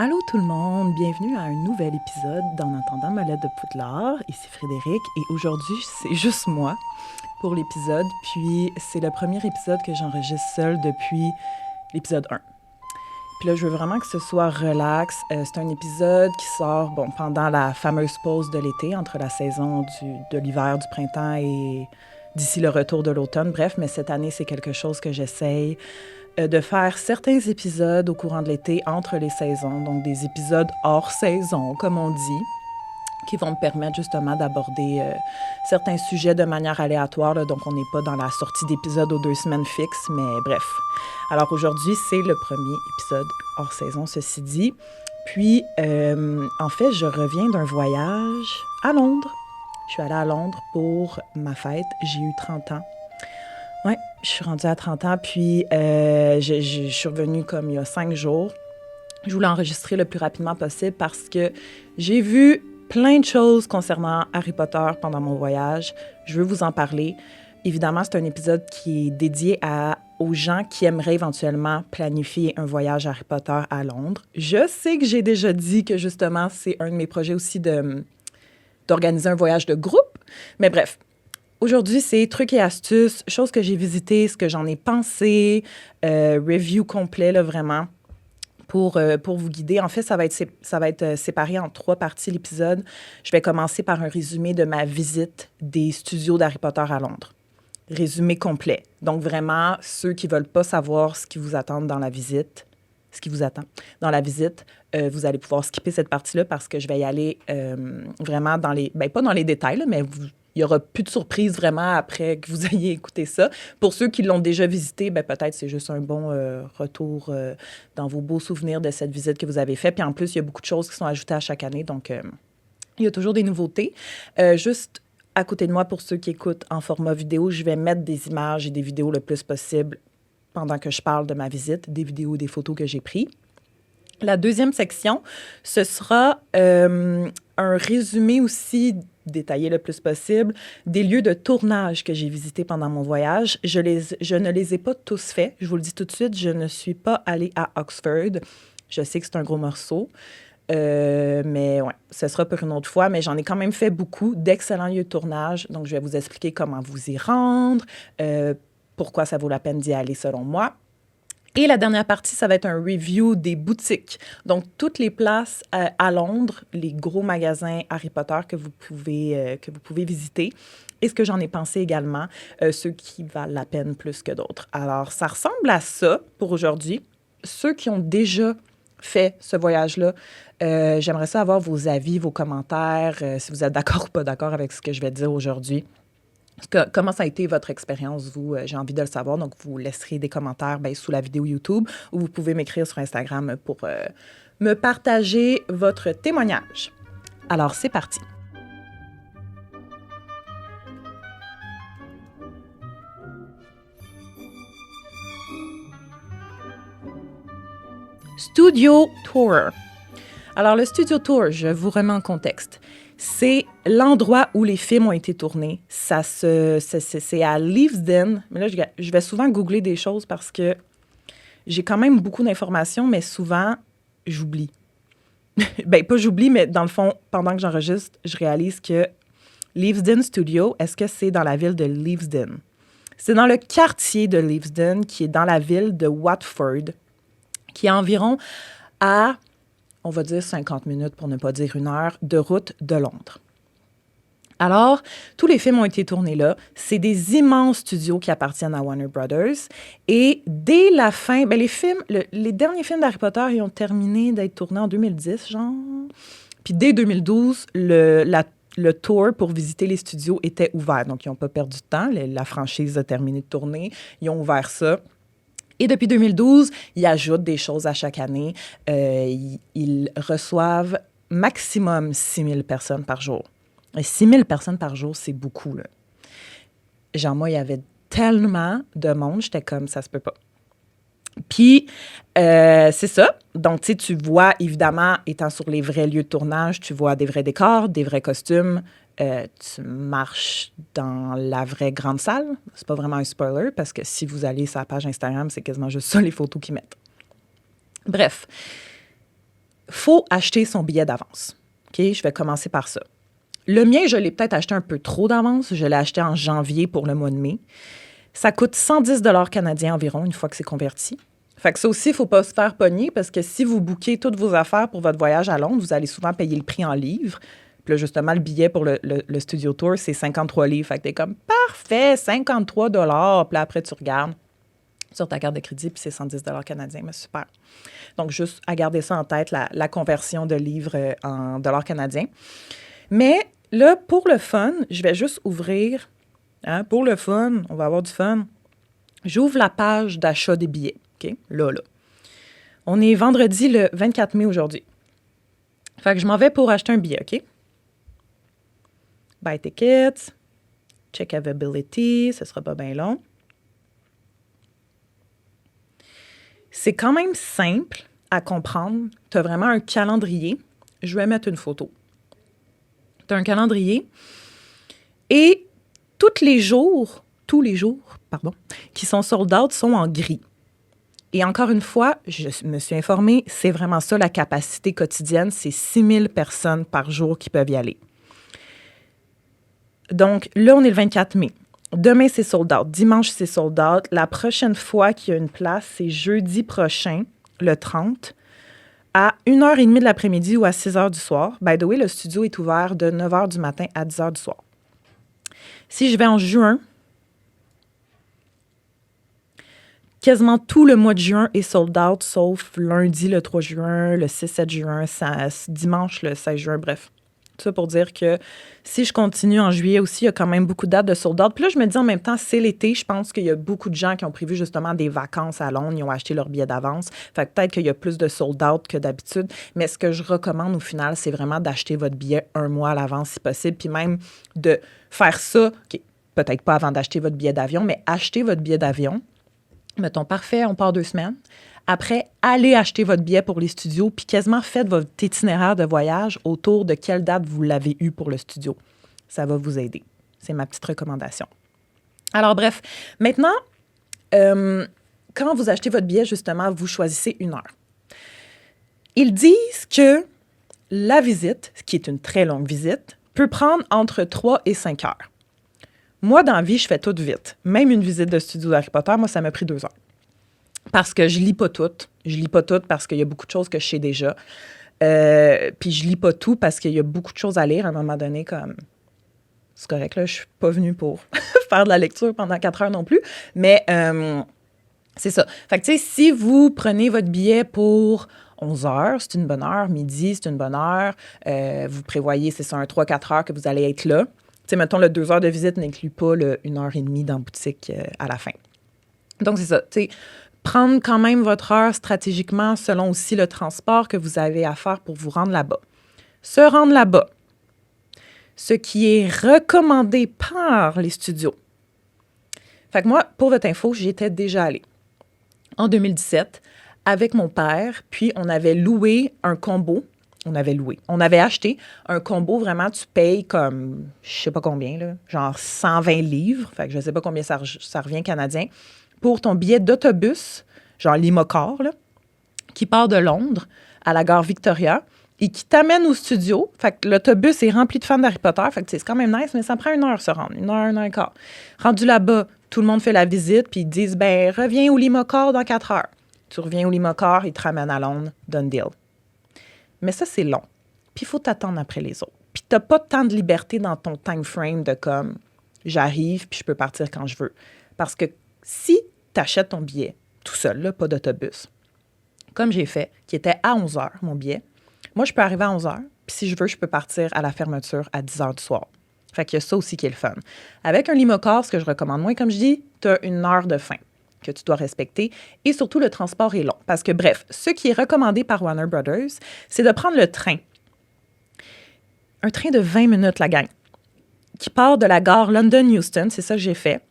Allô tout le monde, bienvenue à un nouvel épisode d'En entendant ma lettre de Poudlard. Ici Frédéric et aujourd'hui c'est juste moi pour l'épisode. Puis c'est le premier épisode que j'enregistre seul depuis l'épisode 1. Puis là je veux vraiment que ce soit relax. C'est un épisode qui sort pendant la fameuse pause de l'été, entre la saison de l'hiver, du printemps et d'ici le retour de l'automne. Bref, mais cette année c'est quelque chose que j'essaye de faire certains épisodes au courant de l'été entre les saisons, donc des épisodes hors saison, comme on dit, qui vont me permettre justement d'aborder certains sujets de manière aléatoire, là, donc on n'est pas dans la sortie d'épisodes aux 2 semaines fixes, mais bref. Alors aujourd'hui, c'est le premier épisode hors saison, ceci dit. Puis, en fait, je reviens d'un voyage à Londres. Je suis allée à Londres pour ma fête. J'ai eu 30 ans. Oui, je suis rendue à 30 ans, puis je suis revenue comme il y a 5 jours. Je voulais enregistrer le plus rapidement possible parce que j'ai vu plein de choses concernant Harry Potter pendant mon voyage. Je veux vous en parler. Évidemment, c'est un épisode qui est dédié aux gens qui aimeraient éventuellement planifier un voyage Harry Potter à Londres. Je sais que j'ai déjà dit que justement, c'est un de mes projets aussi d'organiser un voyage de groupe, mais bref. Aujourd'hui, c'est trucs et astuces, choses que j'ai visitées, ce que j'en ai pensé, review complet, là, vraiment, pour vous guider. En fait, ça va être séparé en 3 parties, l'épisode. Je vais commencer par un résumé de ma visite des studios d'Harry Potter à Londres. Résumé complet. Donc, vraiment, ceux qui ne veulent pas savoir ce qui vous attend dans la visite, vous allez pouvoir skipper cette partie-là parce que je vais y aller vraiment dans les... Bien, pas dans les détails, là, mais il n'y aura plus de surprise vraiment après que vous ayez écouté ça. Pour ceux qui l'ont déjà visité, bien, peut-être c'est juste un bon retour dans vos beaux souvenirs de cette visite que vous avez faite. Puis en plus, il y a beaucoup de choses qui sont ajoutées à chaque année, donc il y a toujours des nouveautés. Juste à côté de moi, pour ceux qui écoutent en format vidéo, je vais mettre des images et des vidéos le plus possible pendant que je parle de ma visite, des vidéos et des photos que j'ai prises. La deuxième section, ce sera un résumé aussi détaillé le plus possible des lieux de tournage que j'ai visités pendant mon voyage. Je ne les ai pas tous faits. Je vous le dis tout de suite, je ne suis pas allée à Oxford. Je sais que c'est un gros morceau. Mais ouais, ce sera pour une autre fois. Mais j'en ai quand même fait beaucoup d'excellents lieux de tournage. Donc, je vais vous expliquer comment vous y rendre, pourquoi ça vaut la peine d'y aller selon moi. Et la dernière partie, ça va être un review des boutiques. Donc, toutes les places à Londres, les gros magasins Harry Potter que vous pouvez visiter. Et ce que j'en ai pensé également, ceux qui valent la peine plus que d'autres. Alors, ça ressemble à ça pour aujourd'hui. Ceux qui ont déjà fait ce voyage-là, j'aimerais ça avoir vos avis, vos commentaires, si vous êtes d'accord ou pas d'accord avec ce que je vais dire aujourd'hui. Comment ça a été votre expérience, vous? J'ai envie de le savoir. Donc, vous laisserez des commentaires sous la vidéo YouTube ou vous pouvez m'écrire sur Instagram pour me partager votre témoignage. Alors, c'est parti. Studio Tour. Alors, le Studio Tour, je vous remets en contexte. C'est l'endroit où les films ont été tournés. C'est à Leavesden. Mais là, je vais souvent googler des choses parce que j'ai quand même beaucoup d'informations, mais souvent, j'oublie. Bien, pas j'oublie, mais dans le fond, pendant que j'enregistre, je réalise que Leavesden Studio, est-ce que c'est dans la ville de Leavesden? C'est dans le quartier de Leavesden, qui est dans la ville de Watford, qui est environ à, on va dire 50 minutes pour ne pas dire 1 heure, de route de Londres. Alors, tous les films ont été tournés là. C'est des immenses studios qui appartiennent à Warner Brothers. Et dès la fin, les derniers films d'Harry Potter, ils ont terminé d'être tournés en 2010, genre. Puis dès 2012, le tour pour visiter les studios était ouvert. Donc, ils n'ont pas perdu de temps. La franchise a terminé de tourner. Ils ont ouvert ça. Et depuis 2012, ils ajoutent des choses à chaque année. Ils reçoivent maximum 6 000 personnes par jour. 6 000 personnes par jour, c'est beaucoup, là. Genre, moi, il y avait tellement de monde, j'étais comme, ça se peut pas. Puis, c'est ça. Donc, tu sais, tu vois, évidemment, étant sur les vrais lieux de tournage, tu vois des vrais décors, des vrais costumes. Tu marches dans la vraie grande salle. C'est pas vraiment un spoiler, parce que si vous allez sur la page Instagram, c'est quasiment juste ça, les photos qu'ils mettent. Bref. faut acheter son billet d'avance. OK? Je vais commencer par ça. Le mien, je l'ai peut-être acheté un peu trop d'avance. Je l'ai acheté en janvier pour le mois de mai. Ça coûte 110 canadiens environ une fois que c'est converti. Fait que ça aussi, il ne faut pas se faire pogner parce que si vous bookez toutes vos affaires pour votre voyage à Londres, vous allez souvent payer le prix en livres. Puis là, justement, le billet pour le studio tour, c'est 53 livres. Fait que t'es comme, parfait, 53 Puis là, après, tu regardes sur ta carte de crédit, puis c'est 110 canadiens. Mais super. Donc, juste à garder ça en tête, la conversion de livres en dollars canadiens. Mais là, pour le fun, je vais juste ouvrir, pour le fun, on va avoir du fun. J'ouvre la page d'achat des billets, OK? Là. On est vendredi le 24 mai aujourd'hui. Fait que je m'en vais pour acheter un billet, OK? Buy tickets, check availability, ce sera pas bien long. C'est quand même simple à comprendre. Tu as vraiment un calendrier. Je vais mettre une photo. Tu as un calendrier et tous les jours, qui sont sold out sont en gris. Et encore une fois, je me suis informée, c'est vraiment ça la capacité quotidienne, c'est 6000 personnes par jour qui peuvent y aller. Donc là, on est le 24 mai. Demain, c'est sold out. Dimanche, c'est sold out. La prochaine fois qu'il y a une place, c'est jeudi prochain, le 30, à 1h30 de l'après-midi ou à 6h du soir. By the way, le studio est ouvert de 9h du matin à 10h du soir. Si je vais en juin, quasiment tout le mois de juin est sold out, sauf lundi, le 3 juin, le 6-7 juin, dimanche, le 16 juin, bref. Tout ça pour dire que si je continue en juillet aussi, il y a quand même beaucoup de dates de sold out. Puis là, je me dis en même temps, c'est l'été. Je pense qu'il y a beaucoup de gens qui ont prévu justement des vacances à Londres. Ils ont acheté leur billet d'avance. Fait que peut-être qu'il y a plus de sold out que d'habitude. Mais ce que je recommande au final, c'est vraiment d'acheter votre billet un mois à l'avance si possible. Puis même de faire ça, OK, peut-être pas avant d'acheter votre billet d'avion, mais acheter votre billet d'avion. Mettons, parfait, on part 2 semaines. Après, allez acheter votre billet pour les studios, puis quasiment faites votre itinéraire de voyage autour de quelle date vous l'avez eu pour le studio. Ça va vous aider. C'est ma petite recommandation. Alors bref, maintenant, quand vous achetez votre billet, justement, vous choisissez une heure. Ils disent que la visite, qui est une très longue visite, peut prendre entre 3 et 5 heures. Moi, dans la vie, je fais tout vite. Même une visite de studio d'Harry Potter, moi, ça m'a pris 2 heures. Parce que je lis pas tout. Je lis pas tout parce qu'il y a beaucoup de choses que je sais déjà. Puis je lis pas tout parce qu'il y a beaucoup de choses à lire à un moment donné, comme... C'est correct, là, je suis pas venue pour faire de la lecture pendant 4 heures non plus. Mais c'est ça. Fait que, tu sais, si vous prenez votre billet pour 11 heures, c'est une bonne heure. Midi, c'est une bonne heure. Vous prévoyez, c'est ça, un 3-4 heures que vous allez être là. Tu sais, mettons, le 2 heures de visite n'inclut pas le 1h30 dans la boutique à la fin. Donc, c'est ça. Tu sais, prendre quand même votre heure stratégiquement selon aussi le transport que vous avez à faire pour vous rendre là-bas. Se rendre là-bas, ce qui est recommandé par les studios. Fait que moi, pour votre info, j'y étais déjà allée en 2017 avec mon père, puis on avait loué un combo. On avait acheté un combo, vraiment, tu payes comme, je sais pas combien, là, genre 120 livres, fait que je sais pas combien ça revient canadien, pour ton billet d'autobus, genre Limocar, là, qui part de Londres à la gare Victoria et qui t'amène au studio. Fait que l'autobus est rempli de fans d'Harry Potter. Fait que c'est quand même nice, mais ça prend 1 heure se rendre. 1 heure, 1 heure et quart. Rendu là-bas, tout le monde fait la visite, puis ils disent, ben reviens au Limocar dans 4 heures. Tu reviens au Limocar, ils te ramènent à Londres, done deal. Mais ça, c'est long. Puis il faut t'attendre après les autres. Puis t'as pas tant de liberté dans ton time frame de comme, j'arrive, puis je peux partir quand je veux. Parce que si t'achètes ton billet tout seul, là, pas d'autobus, comme j'ai fait, qui était à 11 heures, mon billet, moi, je peux arriver à 11 heures, puis si je veux, je peux partir à la fermeture à 10 heures du soir. Fait qu'il y a ça aussi qui est le fun. Avec un Limocar, ce que je recommande moins, comme je dis, tu as 1 heure de fin que tu dois respecter. Et surtout, le transport est long. Parce que, bref, ce qui est recommandé par Warner Brothers, c'est de prendre le train. Un train de 20 minutes, la gang, qui part de la gare London Euston, c'est ça que j'ai fait,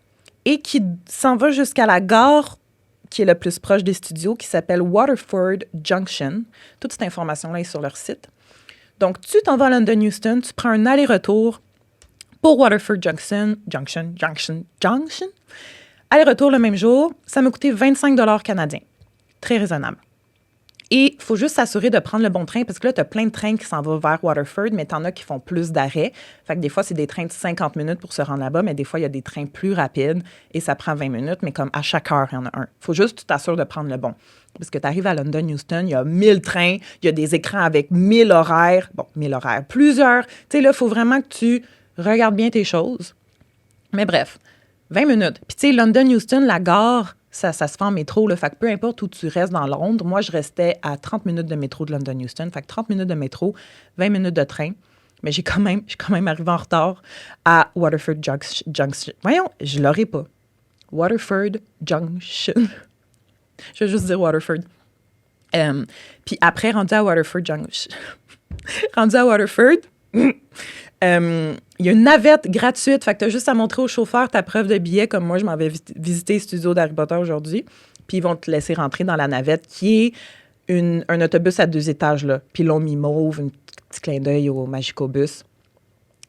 et qui s'en va jusqu'à la gare qui est le plus proche des studios, qui s'appelle Waterford Junction. Toute cette information-là est sur leur site. Donc, tu t'en vas à London Euston, tu prends un aller-retour pour Waterford Junction. Aller-retour le même jour, ça m'a coûté 25 canadiens. Très raisonnable. Et il faut juste s'assurer de prendre le bon train parce que là, tu as plein de trains qui s'en vont vers Waterford, mais tu en as qui font plus d'arrêts. Fait que des fois, c'est des trains de 50 minutes pour se rendre là-bas, mais des fois, il y a des trains plus rapides et ça prend 20 minutes, mais comme à chaque heure, il y en a un. Il faut juste que tu t'assures de prendre le bon. Parce que tu arrives à London, Euston, il y a 1000 trains, il y a des écrans avec 1000 horaires. Bon, 1000 horaires, plusieurs. Tu sais, là, il faut vraiment que tu regardes bien tes choses. Mais bref, 20 minutes. Puis tu sais, London, Euston, la gare, ça se fait en métro. Là, fait que peu importe où tu restes dans Londres, moi, je restais à 30 minutes de métro de London, Euston. Fait que 30 minutes de métro, 20 minutes de train. Mais je suis quand même arrivée en retard à Waterford Junction. Voyons, je l'aurais pas. Waterford Junction. Je vais juste dire Waterford. Puis après, rendu à Waterford Junction. Rendu à Waterford, il y a une navette gratuite. Fait que tu as juste à montrer au chauffeur ta preuve de billet, comme moi, je m'en vais visiter les studios d'Harry Potter aujourd'hui. Puis ils vont te laisser rentrer dans la navette, qui est un autobus à 2 étages, là. Puis l'on mis mauve, un petit clin d'œil au Magicobus.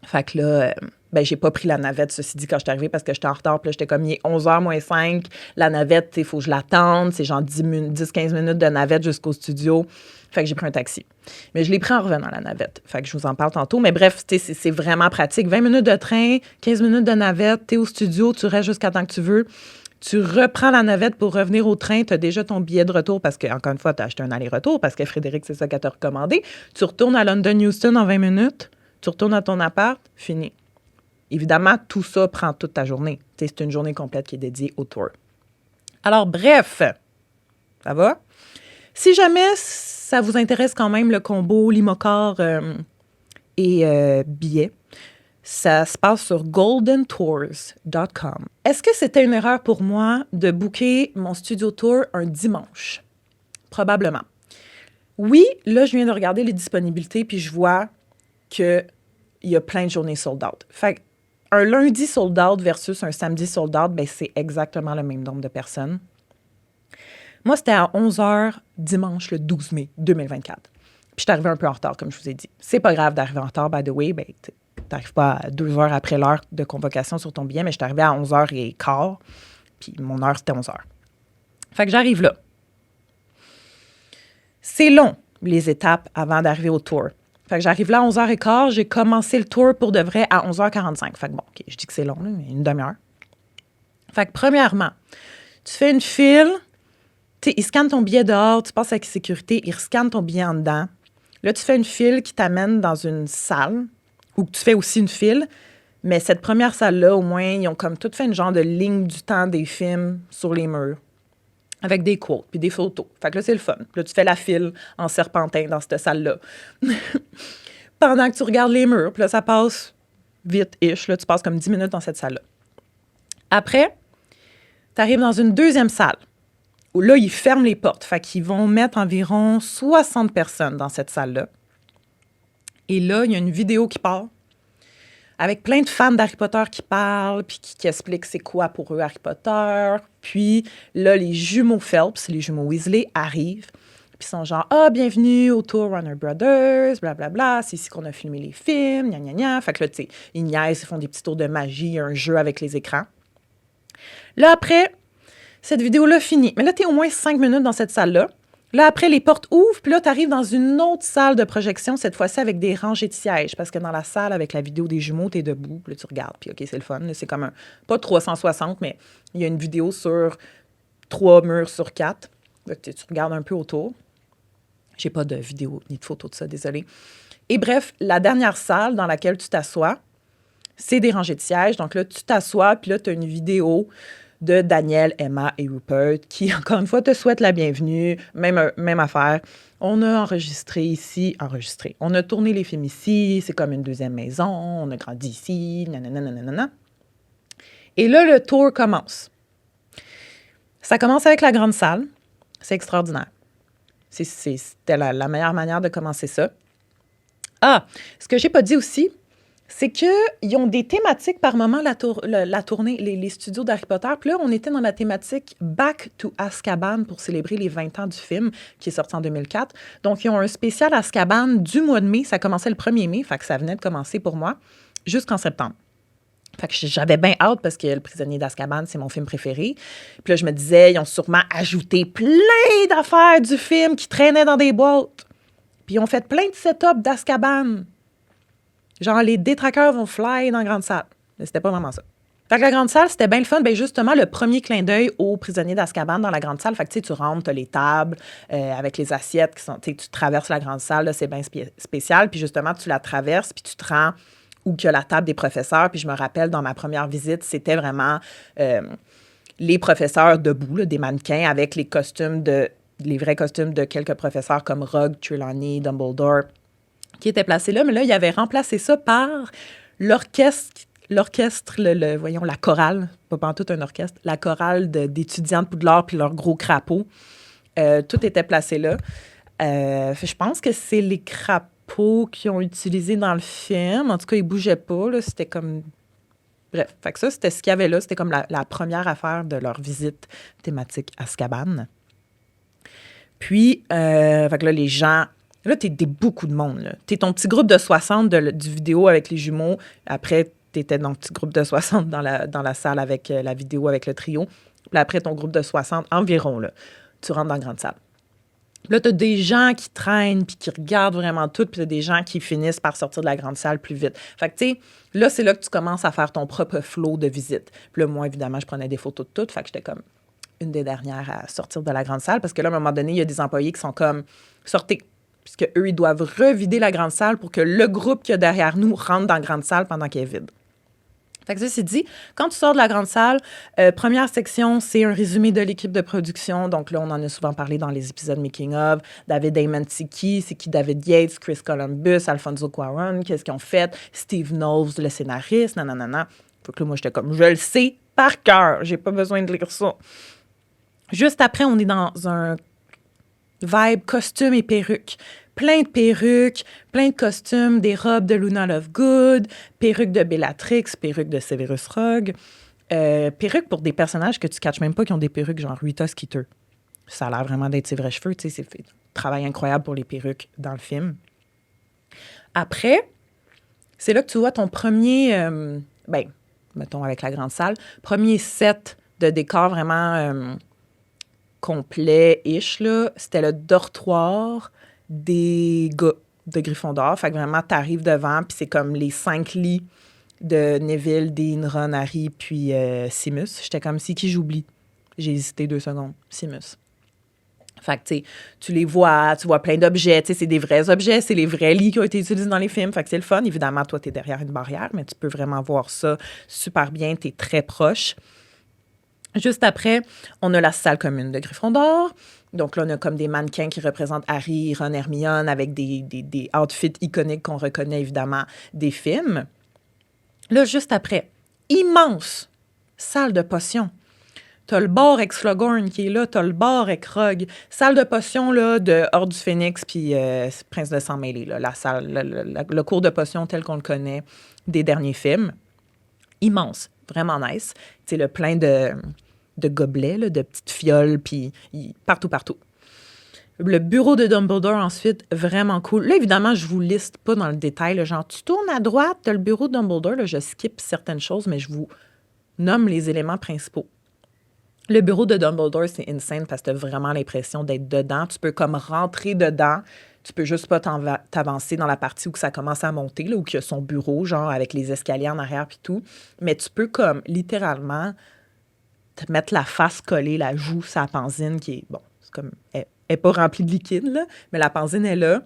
Fait que là, j'ai pas pris la navette, ceci dit, quand je suis arrivée, parce que j'étais en retard. Puis là, j'étais comme, il est 11h moins 5. La navette, il faut que je l'attende. C'est genre 10-15 minutes de navette jusqu'au studio. Fait que j'ai pris un taxi. Mais je l'ai pris en revenant, la navette. Fait que je vous en parle tantôt. Mais bref, c'est vraiment pratique. 20 minutes de train, 15 minutes de navette. T'es au studio, tu restes jusqu'à temps que tu veux. Tu reprends la navette pour revenir au train. Tu as déjà ton billet de retour parce que, encore une fois, tu as acheté un aller-retour parce que Frédéric, c'est ça qu'elle t'a recommandé. Tu retournes à London Euston en 20 minutes. Tu retournes à ton appart, fini. Évidemment, tout ça prend toute ta journée. C'est une journée complète qui est dédiée au tour. Alors, bref, ça va? Si jamais ça vous intéresse quand même, le combo Limocar et billets, ça se passe sur goldentours.com. Est-ce que c'était une erreur pour moi de booker mon studio tour un dimanche? Probablement. Oui, là, je viens de regarder les disponibilités, puis je vois qu'il y a plein de journées sold out. Fait un lundi sold out versus un samedi sold out, ben c'est exactement le même nombre de personnes. Moi, c'était à 11h dimanche, le 12 mai 2024. Puis je suis arrivée un peu en retard, comme je vous ai dit. C'est pas grave d'arriver en retard, by the way. Ben, t'arrives pas à 2 heures après l'heure de convocation sur ton billet, mais je suis arrivée à 11h15. Puis mon heure, c'était 11h. Fait que j'arrive là. C'est long, les étapes avant d'arriver au tour. Fait que j'arrive là à 11h15. J'ai commencé le tour pour de vrai à 11h45. Fait que bon, OK, je dis que c'est long, là, mais une demi-heure. Fait que premièrement, tu fais une file. Ils scannent ton billet dehors, tu passes avec sécurité, ils scannent ton billet en dedans. Là, tu fais une file qui t'amène dans une salle où tu fais aussi une file. Mais cette première salle-là, au moins, ils ont comme tout fait une genre de ligne du temps des films sur les murs avec des quotes puis des photos. Fait que là, c'est le fun. Là, tu fais la file en serpentin dans cette salle-là. Pendant que tu regardes les murs, puis là, ça passe vite-ish. Là, tu passes comme 10 minutes dans cette salle-là. Après, tu arrives dans une deuxième salle où là, ils ferment les portes. Fait qu'ils vont mettre environ 60 personnes dans cette salle-là. Et là, il y a une vidéo qui part avec plein de fans d'Harry Potter qui parlent puis qui expliquent c'est quoi pour eux Harry Potter. Puis là, les jumeaux Phelps, les jumeaux Weasley arrivent. Puis ils sont genre « Ah, bienvenue au tour Warner Brothers, blablabla, c'est ici qu'on a filmé les films, gna gna gna. » Fait que là, tu sais, ils niaisent, ils font des petits tours de magie, un jeu avec les écrans. Là, après, cette vidéo-là finit. Mais là, tu es au moins 5 minutes dans cette salle-là. Là, après, les portes ouvrent, puis là, tu arrives dans une autre salle de projection, cette fois-ci avec des rangées de sièges. Parce que dans la salle, avec la vidéo des jumeaux, tu es debout, puis là, tu regardes. Puis OK, c'est le fun. Là, c'est comme pas 360, mais il y a une vidéo sur 3 murs sur 4. Là, tu regardes un peu autour. J'ai pas de vidéo ni de photo de ça, désolée. Et bref, la dernière salle dans laquelle tu t'assois, c'est des rangées de sièges. Donc là, tu t'assois, puis là, tu as une vidéo de Daniel, Emma et Rupert qui, encore une fois, te souhaitent la bienvenue. Même affaire. On a enregistré. On a tourné les films ici. C'est comme une deuxième maison. On a grandi ici. Nanana. Et là, le tour commence. Ça commence avec la grande salle. C'est extraordinaire. C'était la meilleure manière de commencer ça. Ah, ce que j'ai pas dit aussi, c'est qu'ils ont des thématiques par moment, la tournée, les studios d'Harry Potter. Puis là, on était dans la thématique Back to Azkaban pour célébrer les 20 ans du film qui est sorti en 2004. Donc, ils ont un spécial Azkaban du mois de mai. Ça commençait le 1er mai, fait que ça venait de commencer pour moi, jusqu'en septembre. Fait que j'avais bien hâte parce que Le prisonnier d'Azkaban, c'est mon film préféré. Puis là, je me disais, ils ont sûrement ajouté plein d'affaires du film qui traînaient dans des boîtes. Puis ils ont fait plein de setups d'Azkaban. Genre, les détraqueurs vont fly dans la grande salle. Mais c'était pas vraiment ça. Fait que la grande salle, c'était bien le fun. Ben justement, le premier clin d'œil au prisonnier d'Azkaban dans la grande salle. Fait que tu rentres, t'as les tables avec les assiettes qui sont... Tu traverses la grande salle, là, c'est bien spécial. Puis justement, tu la traverses, puis tu te rends où qu'il y a la table des professeurs. Puis je me rappelle, dans ma première visite, c'était vraiment les professeurs debout, là, des mannequins avec les vrais costumes de quelques professeurs comme Rogue, Trelawney, Dumbledore, qui étaient placés là. Mais là, ils avaient remplacé ça par l'orchestre, voyons, la chorale, pas pantoute un orchestre, la chorale d'étudiants de Poudlard puis leur gros crapaud. Tout était placé là. Je pense que c'est les crapauds qu'ils ont utilisés dans le film. En tout cas, ils bougeaient pas, là. C'était comme... Bref, fait que ça, c'était ce qu'il y avait là. C'était comme la première affaire de leur visite thématique Azkaban. Puis, fait que là, les gens... Là, t'es beaucoup de monde, là. T'es ton petit groupe de 60 du vidéo avec les jumeaux. Après, t'étais dans le petit groupe de 60 dans la salle avec la vidéo avec le trio. Puis après, ton groupe de 60 environ, là, tu rentres dans la grande salle. Là, t'as des gens qui traînent puis qui regardent vraiment tout, puis t'as des gens qui finissent par sortir de la grande salle plus vite. Fait que, tu sais, là, c'est là que tu commences à faire ton propre flow de visite. Puis là, moi, évidemment, je prenais des photos de tout. Fait que j'étais comme une des dernières à sortir de la grande salle parce que là, à un moment donné, il y a des employés qui sont comme « Sortez ». Puisque eux, ils doivent revider la grande salle pour que le groupe qu'il y a derrière nous rentre dans la grande salle pendant qu'elle est vide. Fait que ceci dit, quand tu sors de la grande salle, première section, c'est un résumé de l'équipe de production. Donc là, on en a souvent parlé dans les épisodes Making of. David Damon, c'est qui David Yates, Chris Columbus, Alfonso Cuarón, qu'est-ce qu'ils ont fait? Steve Knowles, le scénariste, nanana. Fait que là, moi, j'étais comme, je le sais par cœur. J'ai pas besoin de lire ça. Juste après, on est dans un vibe costume et perruque. Plein de perruques, plein de costumes, des robes de Luna Lovegood, perruques de Bellatrix, perruques de Severus Rogue, perruques pour des personnages que tu ne catches même pas qui ont des perruques, genre Rita Skeeter. Ça a l'air vraiment d'être ses vrais cheveux, tu sais, c'est fait. Travail incroyable pour les perruques dans le film. Après, c'est là que tu vois ton premier, mettons avec la grande salle, premier set de décors vraiment complet-ish, là. C'était le dortoir des gars de Gryffondor. Fait que vraiment, t'arrives devant, puis c'est comme les 5 lits de Neville, Dean, Ron, Harry, puis Seamus. J'étais comme, c'est qui j'oublie? J'ai hésité 2 secondes. Seamus. Fait que, tu sais, tu vois plein d'objets. Tu sais, c'est des vrais objets, c'est les vrais lits qui ont été utilisés dans les films. Fait que c'est le fun. Évidemment, toi, t'es derrière une barrière, mais tu peux vraiment voir ça super bien. T'es très proche. Juste après, on a la salle commune de Gryffondor. Donc là, on a comme des mannequins qui représentent Harry, Ron, Hermione avec des outfits iconiques qu'on reconnaît évidemment des films. Là, juste après, immense salle de potions. T'as le bar avec Slughorn qui est là, t'as le bar avec Rogue. Salle de potions là, de Ordre du Phénix puis Prince de Sang-Mêlé. La salle, le cours de potions tel qu'on le connaît des derniers films. Immense, vraiment nice. Tu sais, le plein de gobelets, là, de petites fioles, puis partout. Le bureau de Dumbledore, ensuite, vraiment cool. Là, évidemment, je vous liste pas dans le détail. Là, genre, tu tournes à droite, t'as le bureau de Dumbledore. Là, je skip certaines choses, mais je vous nomme les éléments principaux. Le bureau de Dumbledore, c'est insane parce que t'as vraiment l'impression d'être dedans. Tu peux comme rentrer dedans. Tu peux juste pas t'avancer dans la partie où ça commence à monter, là, où il y a son bureau, genre, avec les escaliers en arrière puis tout. Mais tu peux comme, littéralement, te mettre la face collée, la joue, sa pansine qui est, bon, c'est comme, elle n'est pas remplie de liquide, là, mais la pansine est là.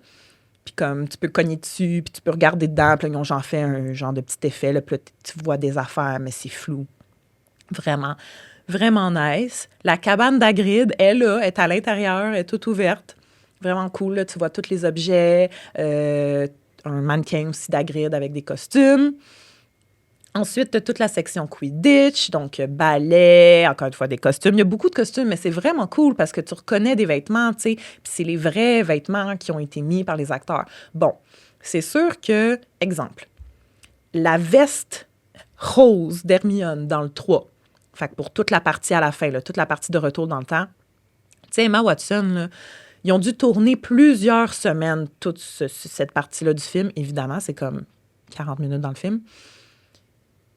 Puis comme, tu peux cogner dessus, puis tu peux regarder dedans, puis là, ils ont genre fait un genre de petit effet, là, puis là, tu vois des affaires, mais c'est flou. Vraiment, vraiment nice. La cabane d'Hagrid est là, est à l'intérieur, elle est toute ouverte. Vraiment cool, là, tu vois tous les objets, un mannequin aussi d'Hagrid avec des costumes. Ensuite, tu as toute la section Quidditch, donc ballet, encore une fois, des costumes. Il y a beaucoup de costumes, mais c'est vraiment cool parce que tu reconnais des vêtements, tu sais, puis c'est les vrais vêtements qui ont été mis par les acteurs. Bon, c'est sûr que, exemple, la veste rose d'Hermione dans le 3, fait que pour toute la partie à la fin, là, toute la partie de retour dans le temps, tu sais, Emma Watson, là, ils ont dû tourner plusieurs semaines cette partie-là du film. Évidemment, c'est comme 40 minutes dans le film.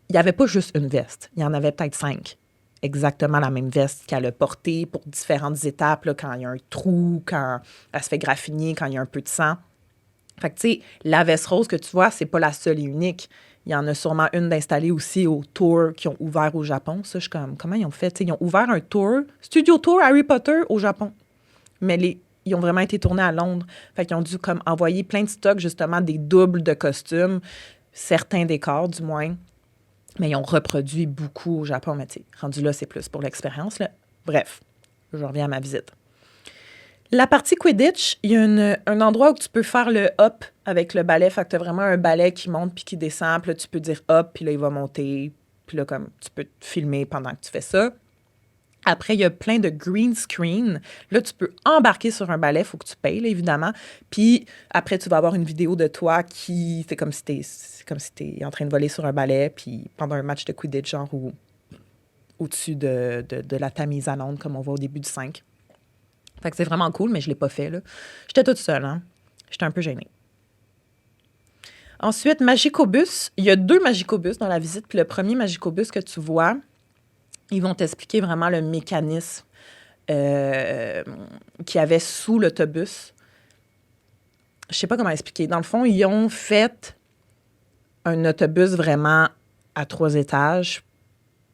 il n'y avait pas juste une veste. Il y en avait peut-être 5. Exactement la même veste qu'elle a portée pour différentes étapes, là, quand il y a un trou, quand elle se fait graffiner, quand il y a un peu de sang. Fait que, tu sais, la veste rose que tu vois, c'est pas la seule et unique. Il y en a sûrement une d'installée aussi au tour qui ont ouvert au Japon. Ça, je suis comme, comment ils ont fait? T'sais, ils ont ouvert un tour, studio tour Harry Potter au Japon. Mais ils ont vraiment été tournés à Londres. Fait qu'ils ont dû comme envoyer plein de stocks, justement, des doubles de costumes, certains décors, du moins. Mais ils ont reproduit beaucoup au Japon. Mais tu sais, rendu là, c'est plus pour l'expérience, là. Bref, je reviens à ma visite. La partie Quidditch, il y a un endroit où tu peux faire le hop avec le balai. Fait que tu as vraiment un balai qui monte puis qui descend. Puis là, tu peux dire hop, puis là, il va monter. Puis là, comme tu peux te filmer pendant que tu fais ça. Après, il y a plein de green screen. Là, tu peux embarquer sur un balai. Il faut que tu payes, là, évidemment. Puis après, tu vas avoir une vidéo de toi qui... C'est comme si t'es en train de voler sur un balai. Puis pendant un match de Quidditch, genre au-dessus de la Tamise à Londres, comme on voit au début du 5. Fait que c'est vraiment cool, mais je ne l'ai pas fait, là. J'étais toute seule, hein. J'étais un peu gênée. Ensuite, Magicobus. Il y a 2 Magicobus dans la visite. Puis le premier Magicobus que tu vois, ils vont t'expliquer vraiment le mécanisme qu'il y avait sous l'autobus. Je sais pas comment expliquer. Dans le fond, ils ont fait un autobus vraiment à 3 étages.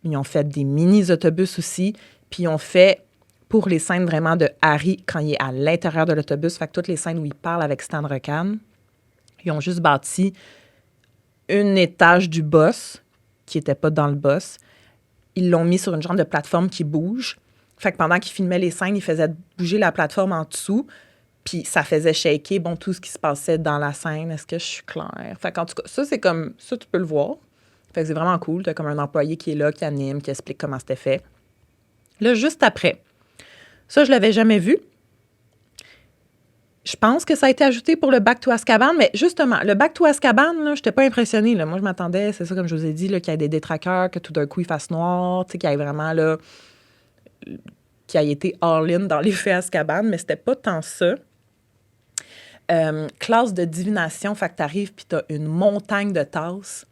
Ils ont fait des mini-autobus aussi. Puis ils ont fait... pour les scènes vraiment de Harry quand il est à l'intérieur de l'autobus, fait que toutes les scènes où il parle avec Stan Rocan, ils ont juste bâti un étage du boss, qui n'était pas dans le boss. Ils l'ont mis sur une genre de plateforme qui bouge. Fait que pendant qu'ils filmaient les scènes, ils faisaient bouger la plateforme en dessous, puis ça faisait shaker, bon, tout ce qui se passait dans la scène. Est-ce que je suis claire? Fait qu'en tout cas, ça, c'est comme... Ça, tu peux le voir. Fait que c'est vraiment cool. T'as comme un employé qui est là, qui anime, qui explique comment c'était fait. Là, juste après... Ça, je ne l'avais jamais vu. Je pense que ça a été ajouté pour le Back to Azkaban, mais justement, le Back to Azkaban, je n'étais pas impressionnée. Là. Moi, je m'attendais, c'est ça, comme je vous ai dit, qu'il y ait des détraqueurs, que tout d'un coup, il fasse noir, qu'il y ait vraiment, là, qui a été all-in dans l'effet Azkaban, mais c'était pas tant ça. Classe de divination, fait que t'arrives puis t'as une montagne de tasses.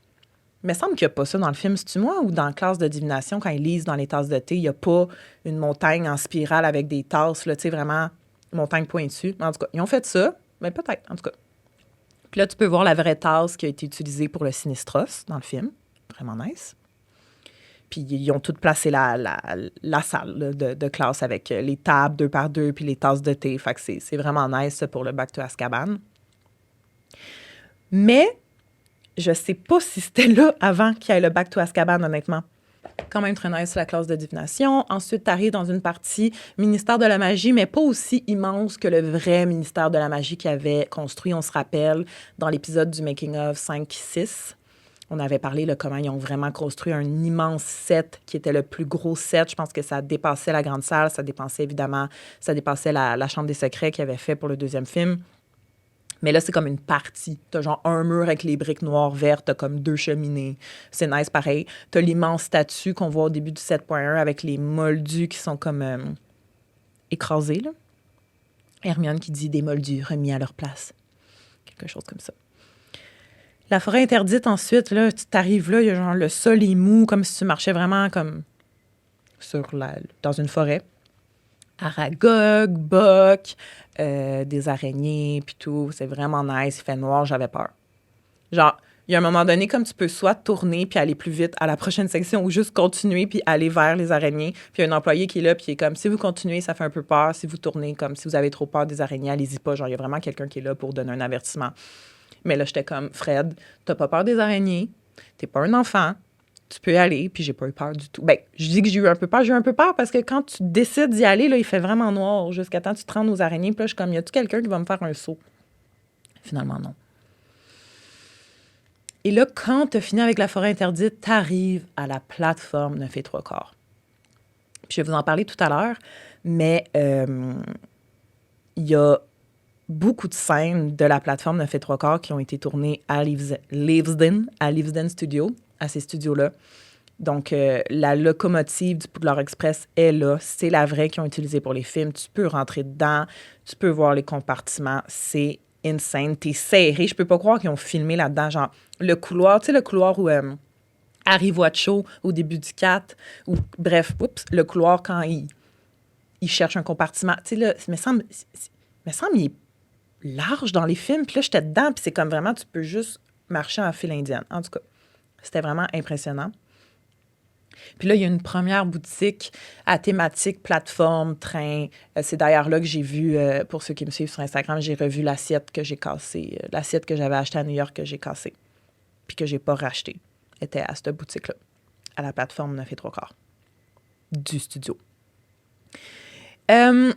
Il me semble qu'il n'y a pas ça dans le film. C'est-tu moi ou dans la classe de divination, quand ils lisent dans les tasses de thé, il n'y a pas une montagne en spirale avec des tasses, là, tu sais, vraiment, montagne pointue. En tout cas, ils ont fait ça, mais peut-être, en tout cas. Puis là, tu peux voir la vraie tasse qui a été utilisée pour le Sinistros dans le film. Vraiment nice. Puis ils ont toutes placé la salle là, de classe avec les tables 2 par 2 puis les tasses de thé. Fait que c'est vraiment nice ça, pour le Back to Azkaban. Mais je sais pas si c'était là avant qu'il y ait le Back to Azkaban, honnêtement. Quand même très nice, la classe de divination. Ensuite, tu arrives dans une partie ministère de la magie, mais pas aussi immense que le vrai ministère de la magie qu'ils avaient construit, on se rappelle, dans l'épisode du Making of 5-6. On avait parlé de comment ils ont vraiment construit un immense set qui était le plus gros set. Je pense que ça dépassait la grande salle. Ça dépassait évidemment, la chambre des secrets qu'ils avaient fait pour le 2e film. Mais là, c'est comme une partie. T'as genre un mur avec les briques noires, vertes. T'as comme 2 cheminées. C'est nice, pareil. T'as l'immense statue qu'on voit au début du 7.1 avec les moldus qui sont comme écrasés, là. Hermione qui dit « des moldus remis à leur place ». Quelque chose comme ça. La forêt interdite, ensuite, là, tu t'arrives là, il y a genre le sol est mou, comme si tu marchais vraiment comme dans une forêt. Aragog, Boc, des araignées, puis tout. C'est vraiment nice. Il fait noir, j'avais peur. Genre, il y a un moment donné, comme tu peux soit tourner puis aller plus vite à la prochaine section ou juste continuer puis aller vers les araignées. Puis il y a un employé qui est là puis qui est comme, si vous continuez, ça fait un peu peur. Si vous tournez, comme si vous avez trop peur des araignées, allez-y pas. Genre, il y a vraiment quelqu'un qui est là pour donner un avertissement. Mais là, j'étais comme, Fred, t'as pas peur des araignées, t'es pas un enfant, tu peux y aller, puis j'ai pas eu peur du tout. Ben, je dis que j'ai eu un peu peur parce que quand tu décides d'y aller, là, il fait vraiment noir jusqu'à temps que tu te rendes aux araignées, puis là, je suis comme, y a-tu quelqu'un qui va me faire un saut? Finalement, non. Et là, quand t'as fini avec la forêt interdite, t'arrives à la plateforme 9 3/4. Puis je vais vous en parler tout à l'heure, mais il y a beaucoup de scènes de la plateforme 9 3/4 qui ont été tournées à Leavesden Studio, à ces studios-là. Donc, la locomotive du Poudlard Express est là. C'est la vraie qu'ils ont utilisée pour les films. Tu peux rentrer dedans, tu peux voir les compartiments. C'est insane. T'es serré. Je peux pas croire qu'ils ont filmé là-dedans. Genre, le couloir, tu sais, le couloir où Harry Watcho au début du 4, ou bref, le couloir quand il cherche un compartiment. Tu sais, là, il me semble il est large dans les films, puis là, j'étais dedans, puis c'est comme vraiment, tu peux juste marcher en file indienne. En tout cas, c'était vraiment impressionnant. Puis là, il y a une première boutique à thématique plateforme, train. C'est d'ailleurs là que j'ai vu, pour ceux qui me suivent sur Instagram, j'ai revu l'assiette que j'ai cassée. L'assiette que j'avais achetée à New York que j'ai cassée, puis que j'ai pas rachetée, était à cette boutique-là, à la plateforme 9 et 3/4 du studio.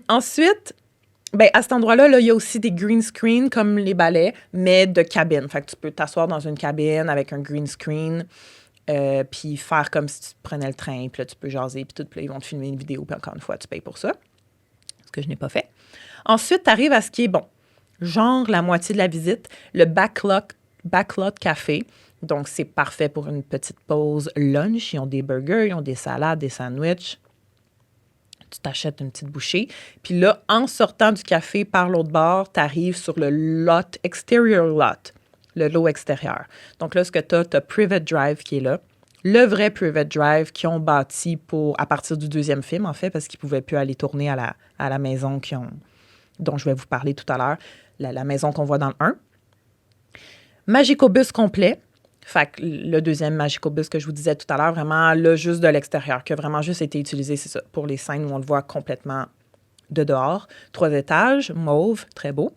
Ensuite, ben, à cet endroit-là, là, il y a aussi des green screens comme les ballets, mais de cabine. Fait que tu peux t'asseoir dans une cabine avec un green screen, puis faire comme si tu prenais le train, puis là, tu peux jaser, puis tout, puis là, ils vont te filmer une vidéo, puis encore une fois, tu payes pour ça, ce que je n'ai pas fait. Ensuite, tu arrives à ce qui est, bon, genre la moitié de la visite, le backlot café. Donc, c'est parfait pour une petite pause lunch. Ils ont des burgers, ils ont des salades, des sandwichs. Tu t'achètes une petite bouchée. Puis là, en sortant du café par l'autre bord, tu arrives sur le lot, exterior lot, le lot extérieur. Donc là, ce que tu as Private Drive qui est là. Le vrai Private Drive qu'ils ont bâti à partir du deuxième film, en fait, parce qu'ils ne pouvaient plus aller tourner à la maison dont je vais vous parler tout à l'heure, la maison qu'on voit dans le 1. Magicobus complet. Fait que le deuxième Magicobus que je vous disais tout à l'heure, vraiment là, juste de l'extérieur, qui a vraiment juste été utilisé, c'est ça, pour les scènes où on le voit complètement de dehors. 3 étages, mauve, très beau.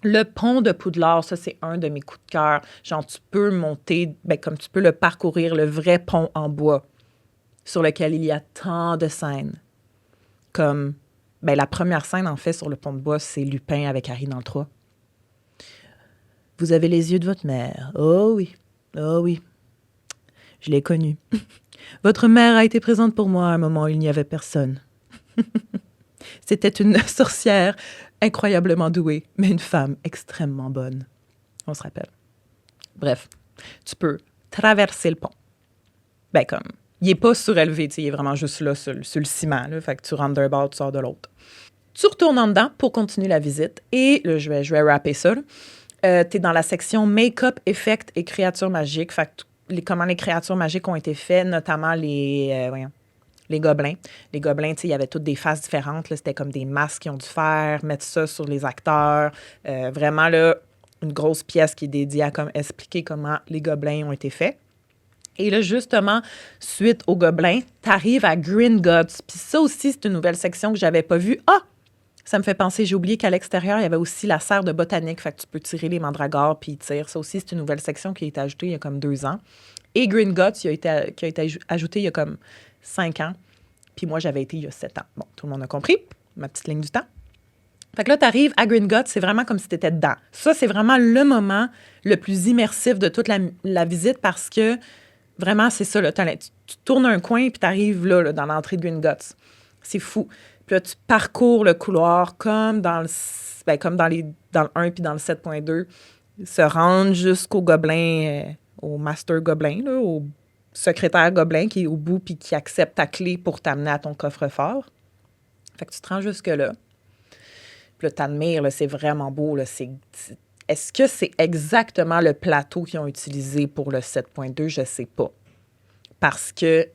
Le pont de Poudlard, ça, c'est un de mes coups de cœur. Genre, tu peux monter, comme tu peux le parcourir, le vrai pont en bois, sur lequel il y a tant de scènes. Comme, la première scène, en fait, sur le pont de bois, c'est Lupin avec Harry dans le 3. Vous avez les yeux de votre mère. Oh oui, oh oui. Je l'ai connue. Votre mère a été présente pour moi à un moment où il n'y avait personne. C'était une sorcière incroyablement douée, mais une femme extrêmement bonne. On se rappelle. Bref, tu peux traverser le pont. Il n'est pas surélevé, il est vraiment juste là, sur le ciment. Là, fait que tu rentres d'un bord, tu sors de l'autre. Tu retournes en dedans pour continuer la visite. Et là, je vais rapper ça. Tu es dans la section make-up, effects et créatures magiques. Fait que comment les créatures magiques ont été faites, notamment les gobelins. Les gobelins, il y avait toutes des faces différentes. Là, c'était comme des masques qu'ils ont dû faire, mettre ça sur les acteurs. Vraiment, là, une grosse pièce qui est dédiée à expliquer comment les gobelins ont été faits. Et là, justement, suite aux gobelins, tu arrives à Gringotts. Puis ça aussi, c'est une nouvelle section que je n'avais pas vue. Ah! Ça me fait penser, j'ai oublié qu'à l'extérieur, il y avait aussi la serre de botanique. Fait que tu peux tirer les mandragores puis ils tirent. Ça aussi, c'est une nouvelle section qui a été ajoutée il y a comme 2 ans. Et Gringotts, qui a été ajouté il y a comme 5 ans. Puis moi, j'avais été il y a 7 ans. Bon, tout le monde a compris, ma petite ligne du temps. Fait que là, tu arrives à Gringotts, c'est vraiment comme si tu étais dedans. Ça, c'est vraiment le moment le plus immersif de toute la visite parce que vraiment, c'est ça. Là, tu tournes un coin puis tu arrives là, dans l'entrée de Gringotts. C'est fou. Puis là, tu parcours le couloir comme dans le 1 puis dans le 7.2, se rendre jusqu'au gobelin, au master gobelin, là, au secrétaire gobelin qui est au bout puis qui accepte ta clé pour t'amener à ton coffre-fort. Fait que tu te rends jusque-là. Puis là, t'admires, là, c'est vraiment beau. Là, est-ce que c'est exactement le plateau qu'ils ont utilisé pour le 7.2? Je sais pas. Parce que